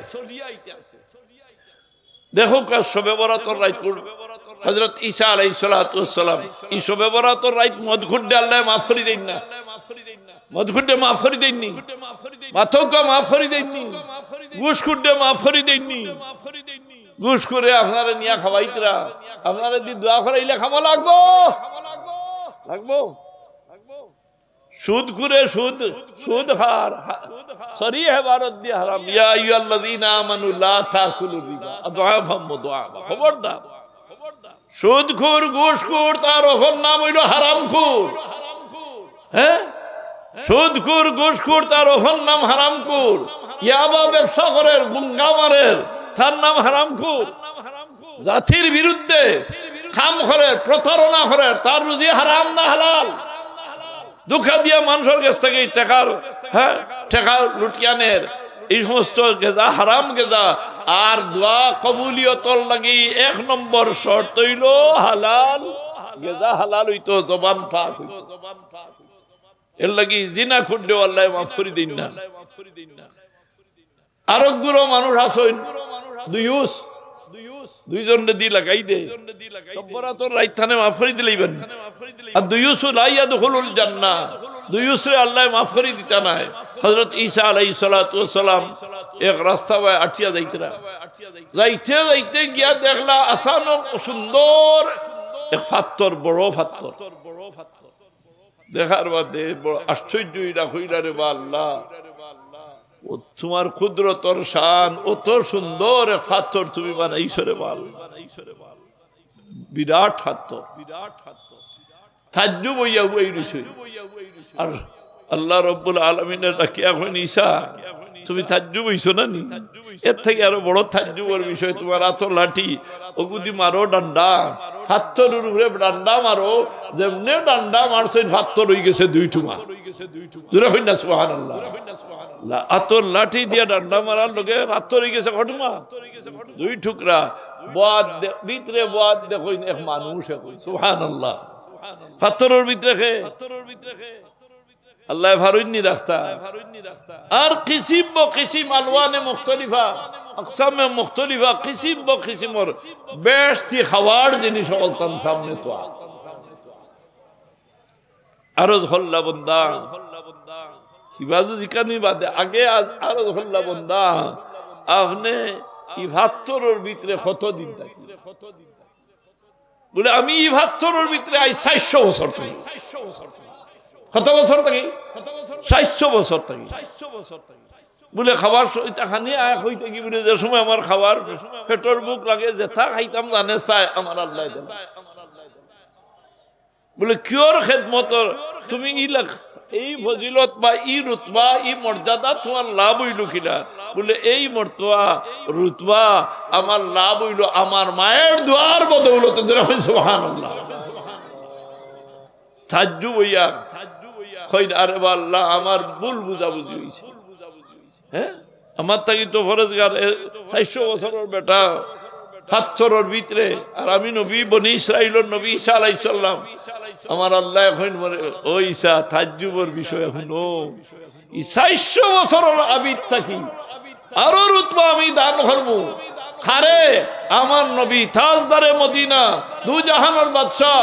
দেখো কাজ শবে বরাতর রাত হযরত ঈসা আলাইহিস সালাতু ওয়াস সালাম এই শবে বরাতর রাত মদ খুঁড়ে আল্লাহ মাফ করে দেন না মদ খুঁড়ে মাফ করে দেননি মাথকা মাফ করে দেননি ঘুষ খুঁড়ে মাফ করে দেননি ঘুষ করে আপনারা নিয়া খাওয়াইতরা আপনারা দি দোয়া করাইলে খামা লাগবো লাগবো সুদ করে সুদ সুদ হার সরি হে ভারত দি হারাম ইয়া আইয়ুহাল্লাযীনা আমানু লা তাকুলুর রিবা আদআফাম মুদাআফা খবরদার সুদখোর ঘুষখোর তার ওর নাম হইল হারামখোর হ্যাঁ সুদখোর ঘুষখোর তার ওর নাম হারামখোর ইয়াবা ব্যবসা করে গুঙ্গা মারের তার নাম হারামখোর জাতির বিরুদ্ধে কাম করে প্রতারণা করে তার রুজি হারাম না হালাল দুঃখা দিয়া মানুষের কাছ থেকে টাকার হ্যাঁ টাকা লুটিয়ানের এই সমস্ত গেজা হারাম গেজা আর দোয়া কবুলিয়তর লাগি 1 নম্বর শর্ত হইল হালাল গেজা হালাল হইতো জবান পাক হইতো এর লাগি জিনা খুঁড়ে আল্লাহ মাফ করে দিন না আরোগ্যর মানুষ আছেন দুইজন দি লাগাই দে সবরাতর রাত থানে মাফ করে দিলেইবেন আর দুইউস লা ইয়াদখুলুল জান্নাহ দুইউসরে আল্লাহ মাফ করে দিতা নাই হযরত ঈসা আলাইহিস সালাতু ওয়াস সালাম এক রাস্তায় আটিয়া যাইতরা যাইতে যাইতে গিয়া দেখলা আসানো সুন্দর এক পাথর বড় পাথর দেখার বাদে বড় আশ্চর্যই না হইলা রে আল্লাহ ও তোমার কুদরতর শান অত সুন্দর এক পাথর তুমি বানাইছো রে বিরাট পাথর তাজ্জুব হইয়া হইছে আর আল্লাহ রাব্বুল আলামিনের ডাকে এখন ঈসা তুমি তাজ্জুব হইছো না নি এর থেকে আরো বড় তাজ্জুবের বিষয় তোমার এত লাঠি ওগুদি মারো ডান্ডা পাথরের উপরে ডান্ডা মারো যেমনে ডান্ডা মারছেন পাথর হয়ে গেছে 2 টুমা জোরে হই না সুবহানাল্লাহ আতর লাঠি দিয়া ডান্ডা মারার লোকে আতর হয়ে গেছে ঘটনা, 2 টুকরা ভিতরে বাদ দেখো এক মানুষ, সুবহানাল্লাহ। পাথরের ভিতরে খে আল্লাহ ফারুন্নি রাখতা। আর কিসিম ব কিসিম আলওয়ানে মুখতলিফা, আকসামে মুখতলিফা, কিসিম ব কিসিমর বেশটি খাওয়ার জিনিস বলতাম সামনে। তো আরজ হল্লা বন্দা হিবাজু জিকানি বাদে আগে আরজ হল্লা বন্দা আপনি ইভাত্তরের ভিতরে কতদিন থাকি? বলে আমি ইভাত্তরের ভিতরে আই 400 বছর থাকি। কত বছর থাকি? 400 বছর থাকি। বলে খাবার খানি হইতে কি বলে যে সময় আমার খাবার পেটর বুক লাগে, যেথা খাইতাম জানে চাই আমার আল্লাহ। বলে কিয়র খেদমত তুমি এই ফজিলত বা ই রুতবা ই মর্যাদা তোমার লাভ হইল কিনা? বলে এই মর্তবা রুতবা আমার লাভ হইল আমার মায়ের দোয়ার বদৌলতে। সুবহানাল্লাহ। তাজ্জুব হইয়া কইন আরে আল্লাহ আমার ভুল বুঝাবুঝি হইছে। হ্যাঁ, আমার থাকি তো ফরজগার 400 বছরের বেটা পাথরের ভিতরে, আর আমি নবী বনি ইসরাইলের নবী ঈসা আলাইহিস সালাম। আমার আল্লাহ এখন ও ঈসা তাজ্জুবের বিষয় এখন ও 400 বছরের আবিদ থাকি আরো রুতবা আমি দান করব। খারে আমার নবী তাজদারে মদিনা, দু জাহানের বাদশাহ,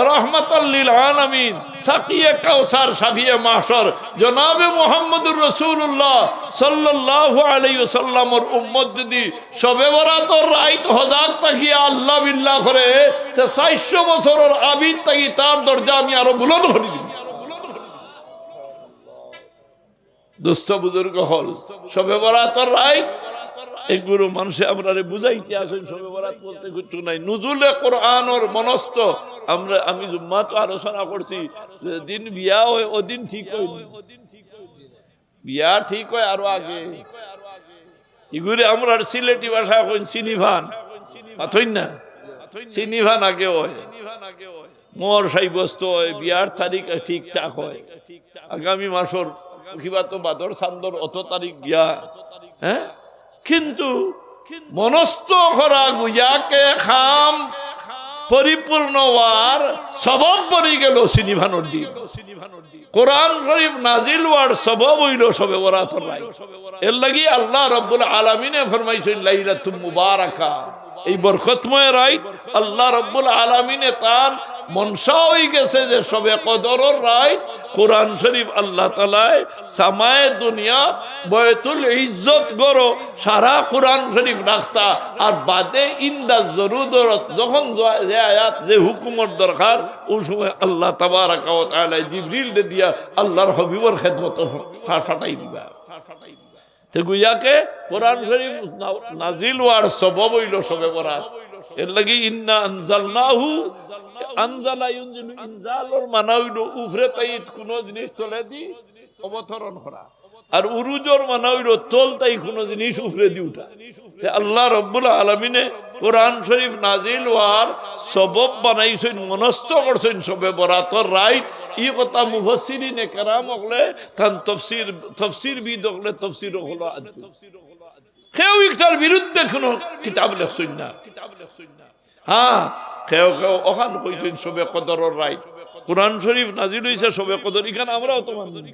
রহমাতাল লিল আলামিন, সাকিয়ে কাউসার, শাফিয়ে মাহশর জনাবে মুহাম্মদুর রাসূলুল্লাহ সাল্লাল্লাহু আলাইহি ওয়াসাল্লামের উম্মত যদি শবে বরাতর রাত হজাক তাকিয়া আল্লাহ বিল্লাহ করে, তে 400 বছরের আবিদ তাকি তার দরজা আমি আরো বুলন্দ করে দিব। দোস্ত বুজুর্গ হল শবে বরাতর রাত এগুলো মানুষে আমরা বুঝাইতে আসেন। শবে বরাত বলতে কিছু নাই। নুজুলে কোরআনের মনস্ত আমি জুম্মা তো আলোচনা করছি, দিন বিয়া হয় ওদিন ঠিক হয়, বিয়া ঠিক হয় আরো আগে। এগুলো আমরা সিলেটি ভাষা কইন সিনিভান, মাথইন না সিনিভান আগে হয়, মোর সাব্যস্ত হয়, বিয়ার তারিখ ঠিকঠাক হয়। আগামী মাসের কিবা তো বাদর চান্দর অত তারিখ বিয়া। হ্যাঁ, কিন্তু মনস্থ করা গুয়াকে খাম পরিপূর্ণ হওয়ার সবব পড়ে গেল সিনিভানোর দিন। কোরআন শরীফ নাজিল হওয়ার সবব হইল শবে বরাতর রাত। এর লাগি আল্লাহ রাব্বুল আলামিনে ফরমাইছেন লাইলাতুম মুবারাকা, এই বরকতময় রাত আল্লাহ রাব্বুল আলামিনে তার মনসা হয়ে গেছে যে শবে কদরের রাত কোরআন শরীফ আল্লাহ তাআলায় সামায়ে দুনিয়া বয়তুল ইজ্জত গরো সারা কোরআন শরীফ রাখতা। আর বাদে ইন্দা জরুরত যখন যে আয়াত যে হুকুমের দরকার ওই সময় আল্লাহ তাবারাকা ওয়া তাআলা জিবরিল দিয়া আল্লাহর হাবিবের খেদমত ফাটাই দিবা। তে গুয়াকে কোরআন শরীফ নাজিল হওয়ার সবব হইল শবে বরাত। এর লাগি ইন্না আনজালনাহু আনজালা ইউনজিলু, ইনজালর মানা হইল উফরে তাইত কোন জিনিস তলে দি অবতরণ করা, আর উরুজর মানা হইল তল তাই কোন জিনিস উফরে দি উঠা। আল্লাহ রাব্বুল আলামিনে কোরআন শরীফ নাজিল হওয়ার সবব বানাইছেন, মনস্থ করছেন শবে বরাতর রাত। এই কথা মুফাসসিরিনে কেরাম হলে তান তফসির বিদ হলে তফসির হলো। কেউ একটার বিরুদ্ধে কোনো কিতাব লেখছেন না। হ্যাঁ, কেউ কেউ ওখান কইছেন শবে কদরের রাত কোরআন শরীফ নাজিল হইছে শবে কদর, এখানে আমরাও তো মানি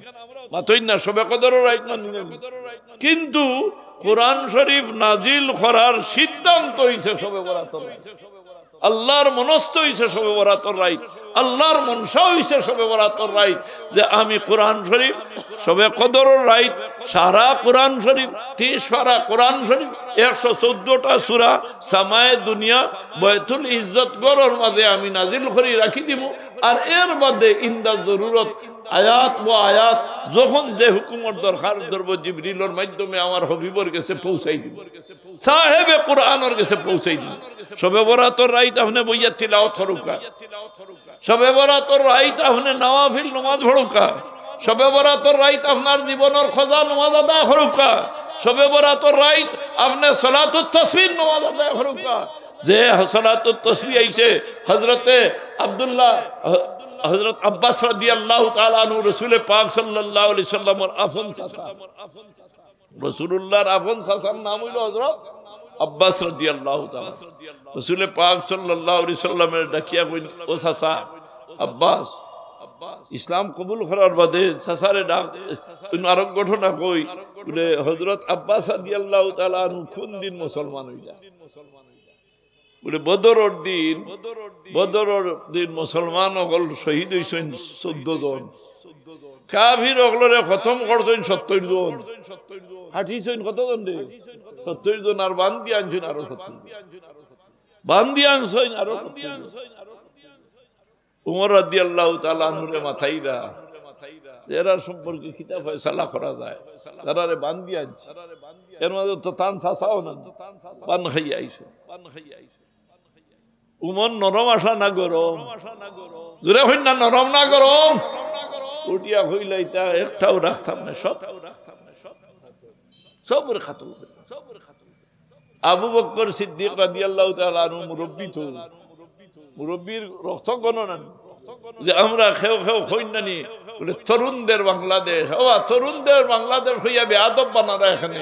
মাতই না শবে কদরের রাত না। কিন্তু কোরআন শরীফ নাজিল করার সিদ্ধান্ত হইছে শবে বরাতর রাত। আল্লাহর মনস্থ হইছে শবে বরাতর রাত, আল্লাহর মনসা হইছে শবে বরাতর রাত যে আমি কোরআন শরীফ শবে কদরের রাত সারা কোরআন শরীফ 30 পারা কোরআন শরীফ 114টা সূরা সামায়ে দুনিয়া বয়তুল ইজ্জত গরর মাঝে আমি নাজিল করে রাখি দিব। আর এর বাদে ইন্দা জরুরত আয়াত ও আয়াত যখন যে হুকুমের দরকার ধরব জিবরিলের মাধ্যমে আমার হাবিবের কাছে পৌঁছাই দিব, সাহেবে কোরআনের কাছে পৌঁছাই দিব। শবে বরাতর রাত আপনি বইয়া তিলাওয়াত করুকা, শবে বরাতর রাত আপনি নওয়াফিল নামাজ পড়ুকা, শবে বরাতর রাত আপনার জীবনের খোঁজা নামাজ আদায় করুকা, শবে বরাতর রাত আপনি সালাতুত তাসবিহ নামাজ আদায় করুকা। যে সালাতুত তাসবিহ আইছে হযরতে আব্দুল্লাহ হযরত আব্বাস রাদিয়াল্লাহু তাআলা আনহু রাসূল পাক সাল্লাল্লাহু আলাইহি সাল্লামের আপন চাচা, রাসূলুল্লাহর আপন চাচার নাম হইল হযরত আব্বাস রাদিয়াল্লাহু তাআলা। রাসূল পাক সাল্লাল্লাহু আলাইহি সাল্লামের ডাকিয়া কইন, ও চাচা আব্বাস, ইসলাম কবুল করার বাদে চাচারে ডাক। আরো ঘটনা কই বলে হযরত আব্বাস রাদিয়াল্লাহু তাআলা আনহু কোন দিন মুসলমান হইলা বলে বদরের দিন মুসলমান হল শহীদ হইছেন 14 জন, কাফির হলরে খতম করছেন 70 জন, হাঁটিছেন কতজন রে 70 জন, আর বান্দি আনছেন আরো 70, বান্দি আনছেন আরো 70। উমর রাদিয়াল্লাহু তাআলা আনহুরে মাথাইরা এরা সম্পর্কে কিতাব ফয়সালা করা যায়, তারারে বান্দি আনছে, এর মধ্যে তো তান চাচাও না, পান খাইয়া আইছে। উমর নরম আসা না গরম, জোরে হইন না নরম না গরম, উঠিয়া হইলা ইতা একটাও রাখতাম না, সব খাতম। আবু বকর সিদ্দিক রাদিয়াল্লাহু তাআলা আনহু মুরব্বী, তো মুরব্বীর রক্ত গণনা যে আমরা খেও হইন নানি বলে তরুণদের বাংলাদেশ, তরুণদের বাংলাদেশ হইয়া বেয়াদব বানারা এখানে,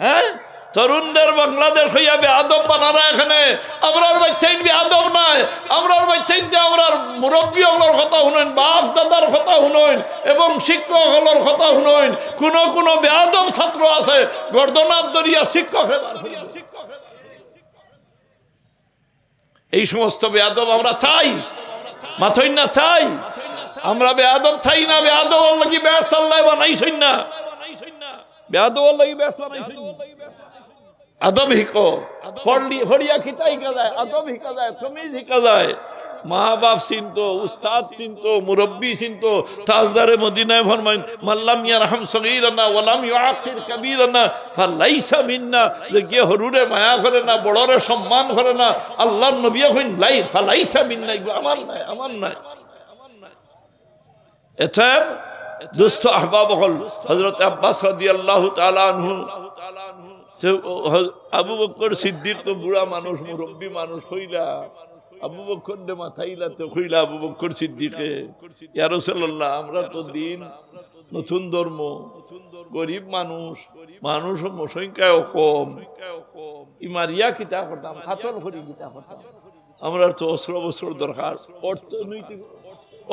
হ্যাঁ তরুণদের বাংলাদেশ হইয়া বেয়াদব বানারা এখানে। আমরার বাচ্চাইন বেয়াদব নাই, আমরার বাচ্চাইন আমরার মুরব্বী হলোর কথা শুনেন, বাপ দাদার কথা শুনেন এবং শিক্ষক হলোর কথা শুনেন। কোন বেয়াদব ছাত্র আছে গর্দনার দরিয়া শিক্ষক, এই সমস্ত বেয়াদব আমরা চাই, মাথইন না চাই, আমরা বেয়াদব চাই না। বেয়াদব লাগি ব্যস্ত আল্লাহ বানাইছেন না, বেয়াদব লাগি ব্যস্ত বানাইছেন। আদব হিকো, হড়িয়া খিতাই শিখা যায়, আদব শিখা যায়, তমিজ শিখা যায়। মা বাপ চিনতো, উস্তাদ চিনতো, মুরব্বী চিনতো। তাজদারে মদিনায় ফরমাইন, মাল্লাম ইয়ারহাম সগীরানা ওয়ালাম ইউআকির কাবীরানা ফালাইসা মিন্না, যে কে হরুরে মায়া করে না, বড়রে সম্মান করে না, আল্লাহর নবী কইন লাই ফালাইসা মিন্না, আমার নাই, আমার নাই। এতে দোস্ত আহবাব হল হযরত আব্বাস রাদিয়াল্লাহু তাআলা আনহু। আবু বকর সিদ্দিক তো বুড়া মানুষ, মুরব্বী মানুষ হইলা, আবু বকর দে মাথাইলা তো কইলা আবু বকর সিদ্দিকে, ইয়া রাসূলুল্লাহ আমরা তো দিন নতুন ধর্ম, গরিব মানুষ সংখ্যাও কম, ইমারিয়া কিতা করতাম, খাতল করি কিতা করতাম, আমরা তো অস্ত্র বস্ত্র দরকার,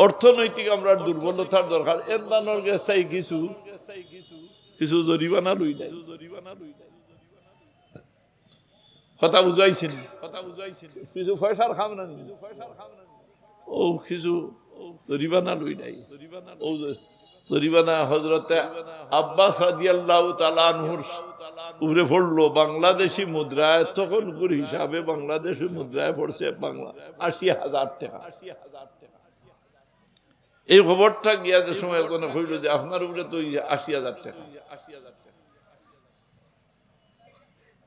অর্থনৈতিক আমরা দুর্বলতার দরকার। এর দানোর গেস্তাই কিছু জরিমানা লই নাই, কথা বুঝাইছেন, কিছু পয়সার খাম না, ও কিছু জরিমানা লই নাই। ও জরিমানা হযরতে আব্বাস রাদিয়াল্লাহু তাআলা আনহুর উপরে পড়লো বাংলাদেশি মুদ্রায়, তখন হিসাবে বাংলাদেশি মুদ্রায় পড়ছে ৮০,০০০ টাকা। এই খবরটা গিয়া যে সময় হইল যে আপনার উপরে তো ৮০,০০০ টাকা।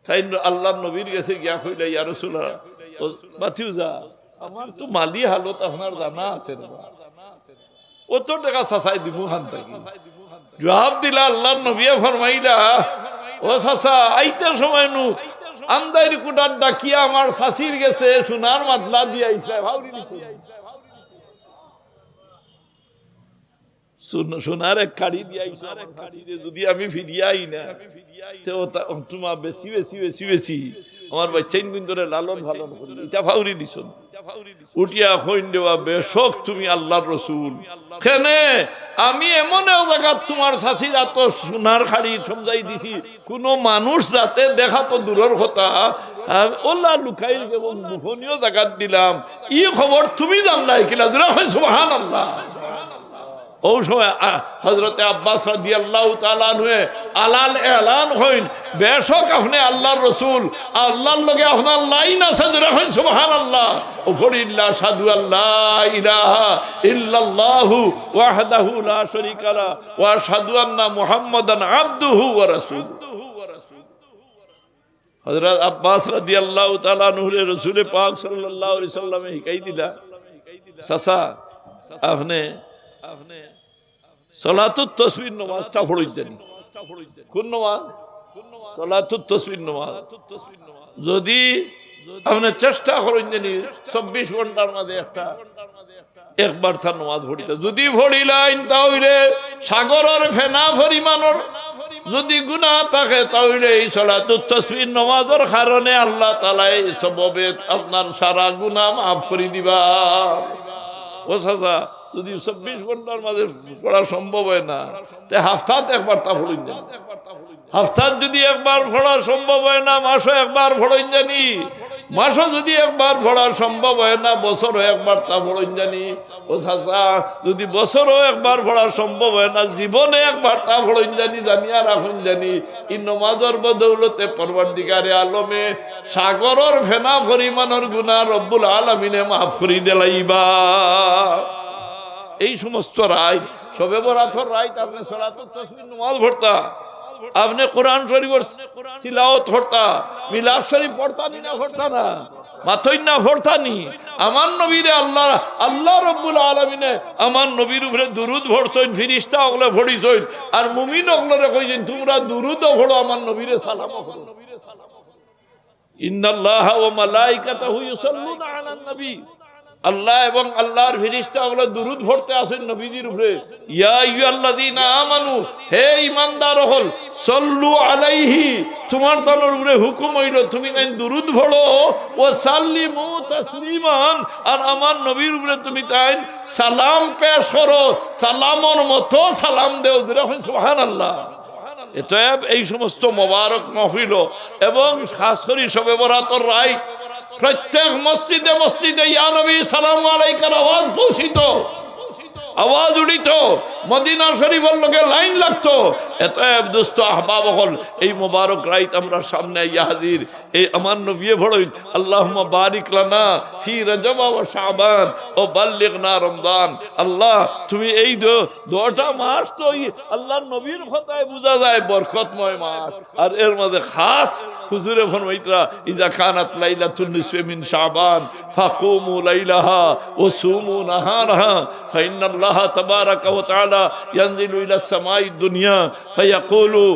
তাই আল্লাহ নবীর কাছে গিয়া কইলা, ইয়া রাসূলুল্লাহ বাতিউজা আমার তো মালি হালত আপনার জানা আছে, অত টাকা চাচাই দিব হান থাকি। জবাব দিলা আল্লাহর নবী ফরমাইলা, ও চাচা আইতে সময় নু আমদাইর কুটার ডাকিয়া আমার শাশির গেছে সোনার মাদলা দিয়া ভাউরি দিছে, সোনার এক কাড়ি দিয়াইছে, যদি আমি ফিরিয়াই না তোমার বেশি বেশি বেশি বেশি আমার বাচ্চাইন কিন্তু লালন পালন করি, ইটা ফাউরি দিছ। উঠিয়া কইন দেওয়া বেশক তুমি আল্লাহর রসুল, কেনে আমি এমন জায়গা তোমার শাশির এত সোনার খাড়ি সমঝাই দিছি, কোন মানুষ যাতে দেখা তো দূরের কথা, ওলা লুকাই এবং গোপনীয় জায়গাত দিলাম, ই খবর তুমি জানলাই কিলা? সুবহানাল্লাহ। ও সময় হযরতে আব্বাস রাদিয়াল্লাহু তাআলা আনহু আলাল এলান হইন, বেশক আপনি আল্লাহর রাসূল, আল্লাহর লগে আপনার লাইন আছে, জোরে হইন সুবহানাল্লাহ। ওফরিল্লাহ সাদু আল্লাহ ইলাহা ইল্লাল্লাহু ওয়াহদাহু লা শারীকা লা ওয়া আশহাদু আন্না মুহাম্মাদান আবদুহু ওয়া রাসূলুহু। হযরত আব্বাস রাদিয়াল্লাহু তাআলা আনহু রাসূল পাক সাল্লাল্লাহু আলাইহি সাল্লামে শিখাই দিলা, চাচা আপনি সলাতুত তাসবিহ নামাজটা পড়িতেন। কোন নামাজ? সলাতুত তাসবিহ নামাজ। যদি আপনি চেষ্টা করেন জানি 24 ঘন্টার মাঝে একটা একবার তার নামাজ পড়িতে যদি পড়িলাইন তাহলে সাগরের ফেনা পরিমাণর যদি গুনাহ থাকে তাহলে এই সালাতুত তাসবিহ নামাজের কারণে আল্লাহ তাআলা এই সববে আপনার সারা গুনাহ মাফ করে দিবা। ও চাচা যদি 24 ঘন্টার মাঝে পড়া সম্ভব হয় না তে হাফতাত একবার তা পড়িন জানি, হাফতাত যদি একবার পড়া সম্ভব হয় না মাসও একবার পড়িন জানি, মাসও যদি একবার পড়া সম্ভব হয় না বছরও একবার তা পড়িন জানি। ও চাচা যদি বছরও একবার পড়া সম্ভব হয় না জীবনে একবার তা পড়িন জানি, জানিয়া রাখুন জানি এই নমাজের বদৌলতে পরওয়ারদিগারে আলমে সাগরের ফেনা পরিমাণের গুনাহ রব্বুল আলামিনে মাফ করে দিলাইবা। এই সমস্ত রায় সবে বরাতর রায় আপনি সালাতুত তাসবিহ নামাজ পড়তা, আপনি কোরআন শরীফের তিলাওয়াত করতা, মিলাদ শরীফ পড়তা নি না পড়তা না, মাথই না পড়তা নি। আমার নবীরে আল্লাহ রব্বুল আলামিনে আমার নবীর উপরে দুরূদ পড়ছইন, ফেরেশতা ওগুলো পড়িছইন, আর মুমিন ওগুলোরে কইছেন তোমরা দুরূদও পড়ো আমার নবীরে সালামও করো। ইন্নাল্লাহা ওয়া মালাইকাতাহু ইউসাল্লুনা আলান নবী, আল্লাহ এবং আল্লাহর ফেরেশতা ওগুলো দুরূদ পড়তে আসেন নবীজির উপরে। ইয়া আইয়ুহাল্লাযীনা আমানু, হে ঈমানদার হল, সাল্লু আলাইহি, তোমার তার উপরে হুকুম হইল তুমি তাই দুরূদ পড়ো, ও সাল্লিমু তাসলিমান, আর আমার নবীর উপরে তুমি তাই সালাম পেশ করো, সালামর মতো সালাম দেও। সুবহানাল্লাহ। এটা এই সমস্ত মোবারক মাহফিল এবং খাস করে শবে বরাতর রাত প্রত্যেক মসজিদে মসজিদে ইয়া নবী সালামু আলাইকার আওয়াজ পৌঁছিত, আওয়াজ উঠিত, মদিনা শরীফের লোকে লাইন লাগতো। এত দোস্ত আহবাব হল এই মোবারক রাত আমরা সামনে ইয়া হাজির। এই আমার নবী পড়েন আল্লাহুম্মা বারিক লানা ফি রজব ওয়া শাবান ও বাল্লিগনা রমজান। আল্লাহ তুমি এই দুটা মাস তো আল্লাহর নবীর কথায় বোঝা যায় বরকতময় মাস, আর এর মধ্যে খাস হুজুরে ফরমাইতরা ইজা কানাত লাইলাতুন নিসফি মিন শাবান ফাকুমু লাইলাহা ওয়া সুমু নাহারাহা ফাইন্নাল্লাহা তাবারাকা ওয়া তাআলা ইয়ানজিলু ইলা সামাই দুনিয়া ফায়াকুলু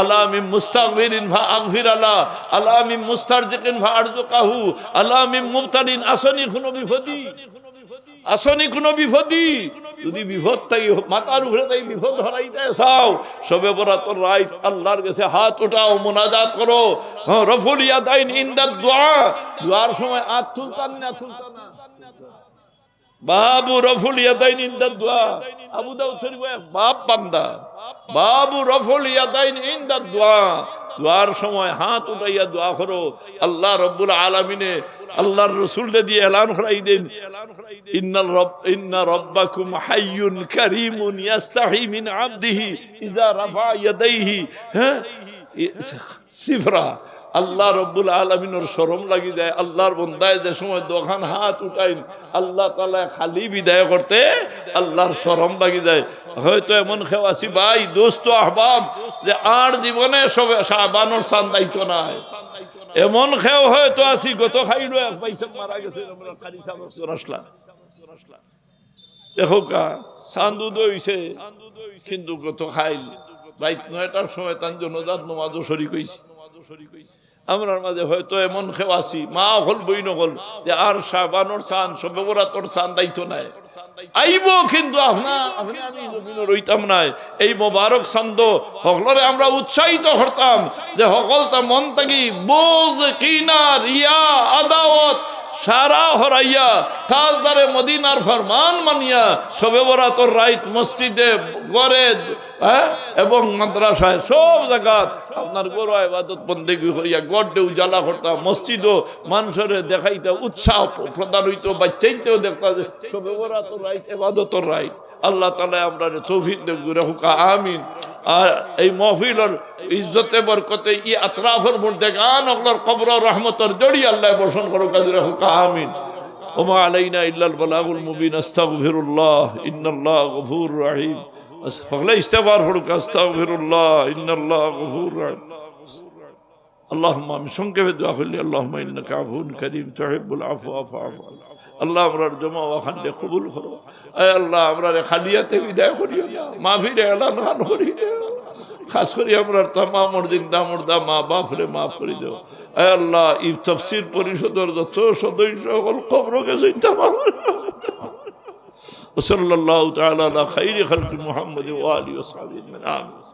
আলা মিন মুস্তাগফিরিন ফাআগফির আলা, আলা মিন মুস্তারজিকিন ফাআরজুকাহু, আলা মিন মুবতালিন। আসনি কোনো বিপদী, আসনি কোনো বিপদী, যদি বিপদ তাই মাথার উপরে তাই বিপদ হরাইতে চাও শবে বরাতর রাত আল্লাহর কাছে হাত উঠাও, মুনাজাত করো। রফুল ইয়াদাইন ইনদাদ দুআ, দুআর সময় হাত তুলতাম না, তুলতাম না। বাবু রফুল ইয়াদাইন ইনদাদ দুআ, আবু দাউদ শরীফ বাপ বান্দা, বাবু রফুল ইয়াদাইন ইনদাদ দুআ, দুআর সময় হাত উঠাইয়া দোয়া করো। আল্লাহ রব্বুল আলামিনে আল্লাহর রাসূলকে দিয়ে এলান করাই দেন ইন্না রাব্বাকুম হাইয়ুন কারীমুন ইস্তাহি মিন আবদিহি ইযা রাফা ইয়াদাইহি সিফরা। আল্লাহ রব্বুল আলামিনের শরম লাগি যায় আল্লাহর বান্দায় যে সময় দোকান হাত উঠাইন আল্লাহ তাআলা খালি বিদায় করতে আল্লাহর শরম লাগি যায়। হয়তো এমন খেও আছি ভাই দোস্ত আহবাব যে আর জীবনে সবে শাবানের চান্দাইতো না, এমন খেও হয়তো আছি গত খাইলো এক পয়সা মারা গেছে আমরা খালি সাবস্ত আসলা। দেখো কা চান্দু দইছে কিন্তু গত খাইল রাত ৯টার সময় তার জনজাত নামাজও শরীক হইছে। আমরার মাঝে হয়তো এমন খেও আছি মা হল বই নকল যে আর শাবানোর চান শবে বরাতর চান দায়িত্ব নাই আইব, কিন্তু আপনি আমি রইতাম নাই। এই মোবারক ছন্দ সকলরে আমরা উৎসাহিত করতাম যে সকলটা মন থাকি বোঝ কিনা রিয়া আদাওয়াত সারা হরাইয়া তাজদারে মদিনার ফরমান মানিয়া শবে বরাতর রাত মসজিদে ঘরে এবং মাদ্রাসায় সব জায়গাত আপনার গরু ইবাদত বন্দেগি করিয়া গড়ে উজালা করতাম, মসজিদও মানুষের দেখাইতে উৎসাহ প্রদান হইত, বাচ্চাইতেও দেখতা যে শবে বরাতর রাত ইবাদতর রাত। আল্লাহ তাআলা আমরা তৌফিক দেব হুকা আমিন। আর এই মাহফিলের ইজ্জতে বরকতে ই আতরাফের মধ্যে গান ওগুলোর কবর রহমতের জড়ি আল্লাহ বর্ষণ করুক হুকা আমিন। ওমা আলাইনা ইল্লাল বালাগুল মুবিন। আস্তাগফিরুল্লাহ ইন্নাল্লাহ গফুর রহিম। সকলে ইস্তেগফার করুক আস্তাগফিরুল্লাহ ইন্নাল্লাহ গফুর রহিম। আল্লাহুম্মা, আমি সংক্ষেপে দোয়া করলি আল্লাহুম্মা ইন্নাকা আফুউন কারীম তুহিব্বুল আফওয়া ফাআফু আন্না। আল্লাহ আমরার জমা ওয়াখানে কবুল করো। আয় আল্লাহ আমরা খালিয়াতে বিদায় করিও না, মাহফিলে এলান খান করি খাস করি আমরা তামাম জিন্দা মুর্দা মা বাপরে মাফ করে দেও। আয় আল্লাহ এই তাফসীর পরিষদের যত সদস্য সকল কবরকে চিন্তা ওয়া সাল্লাল্লাহু তাআলা আলা খাইরি খালকি মুহাম্মাদ ওয়া আলিহি ওয়া সাহবিহি আজমাইন। আমিন।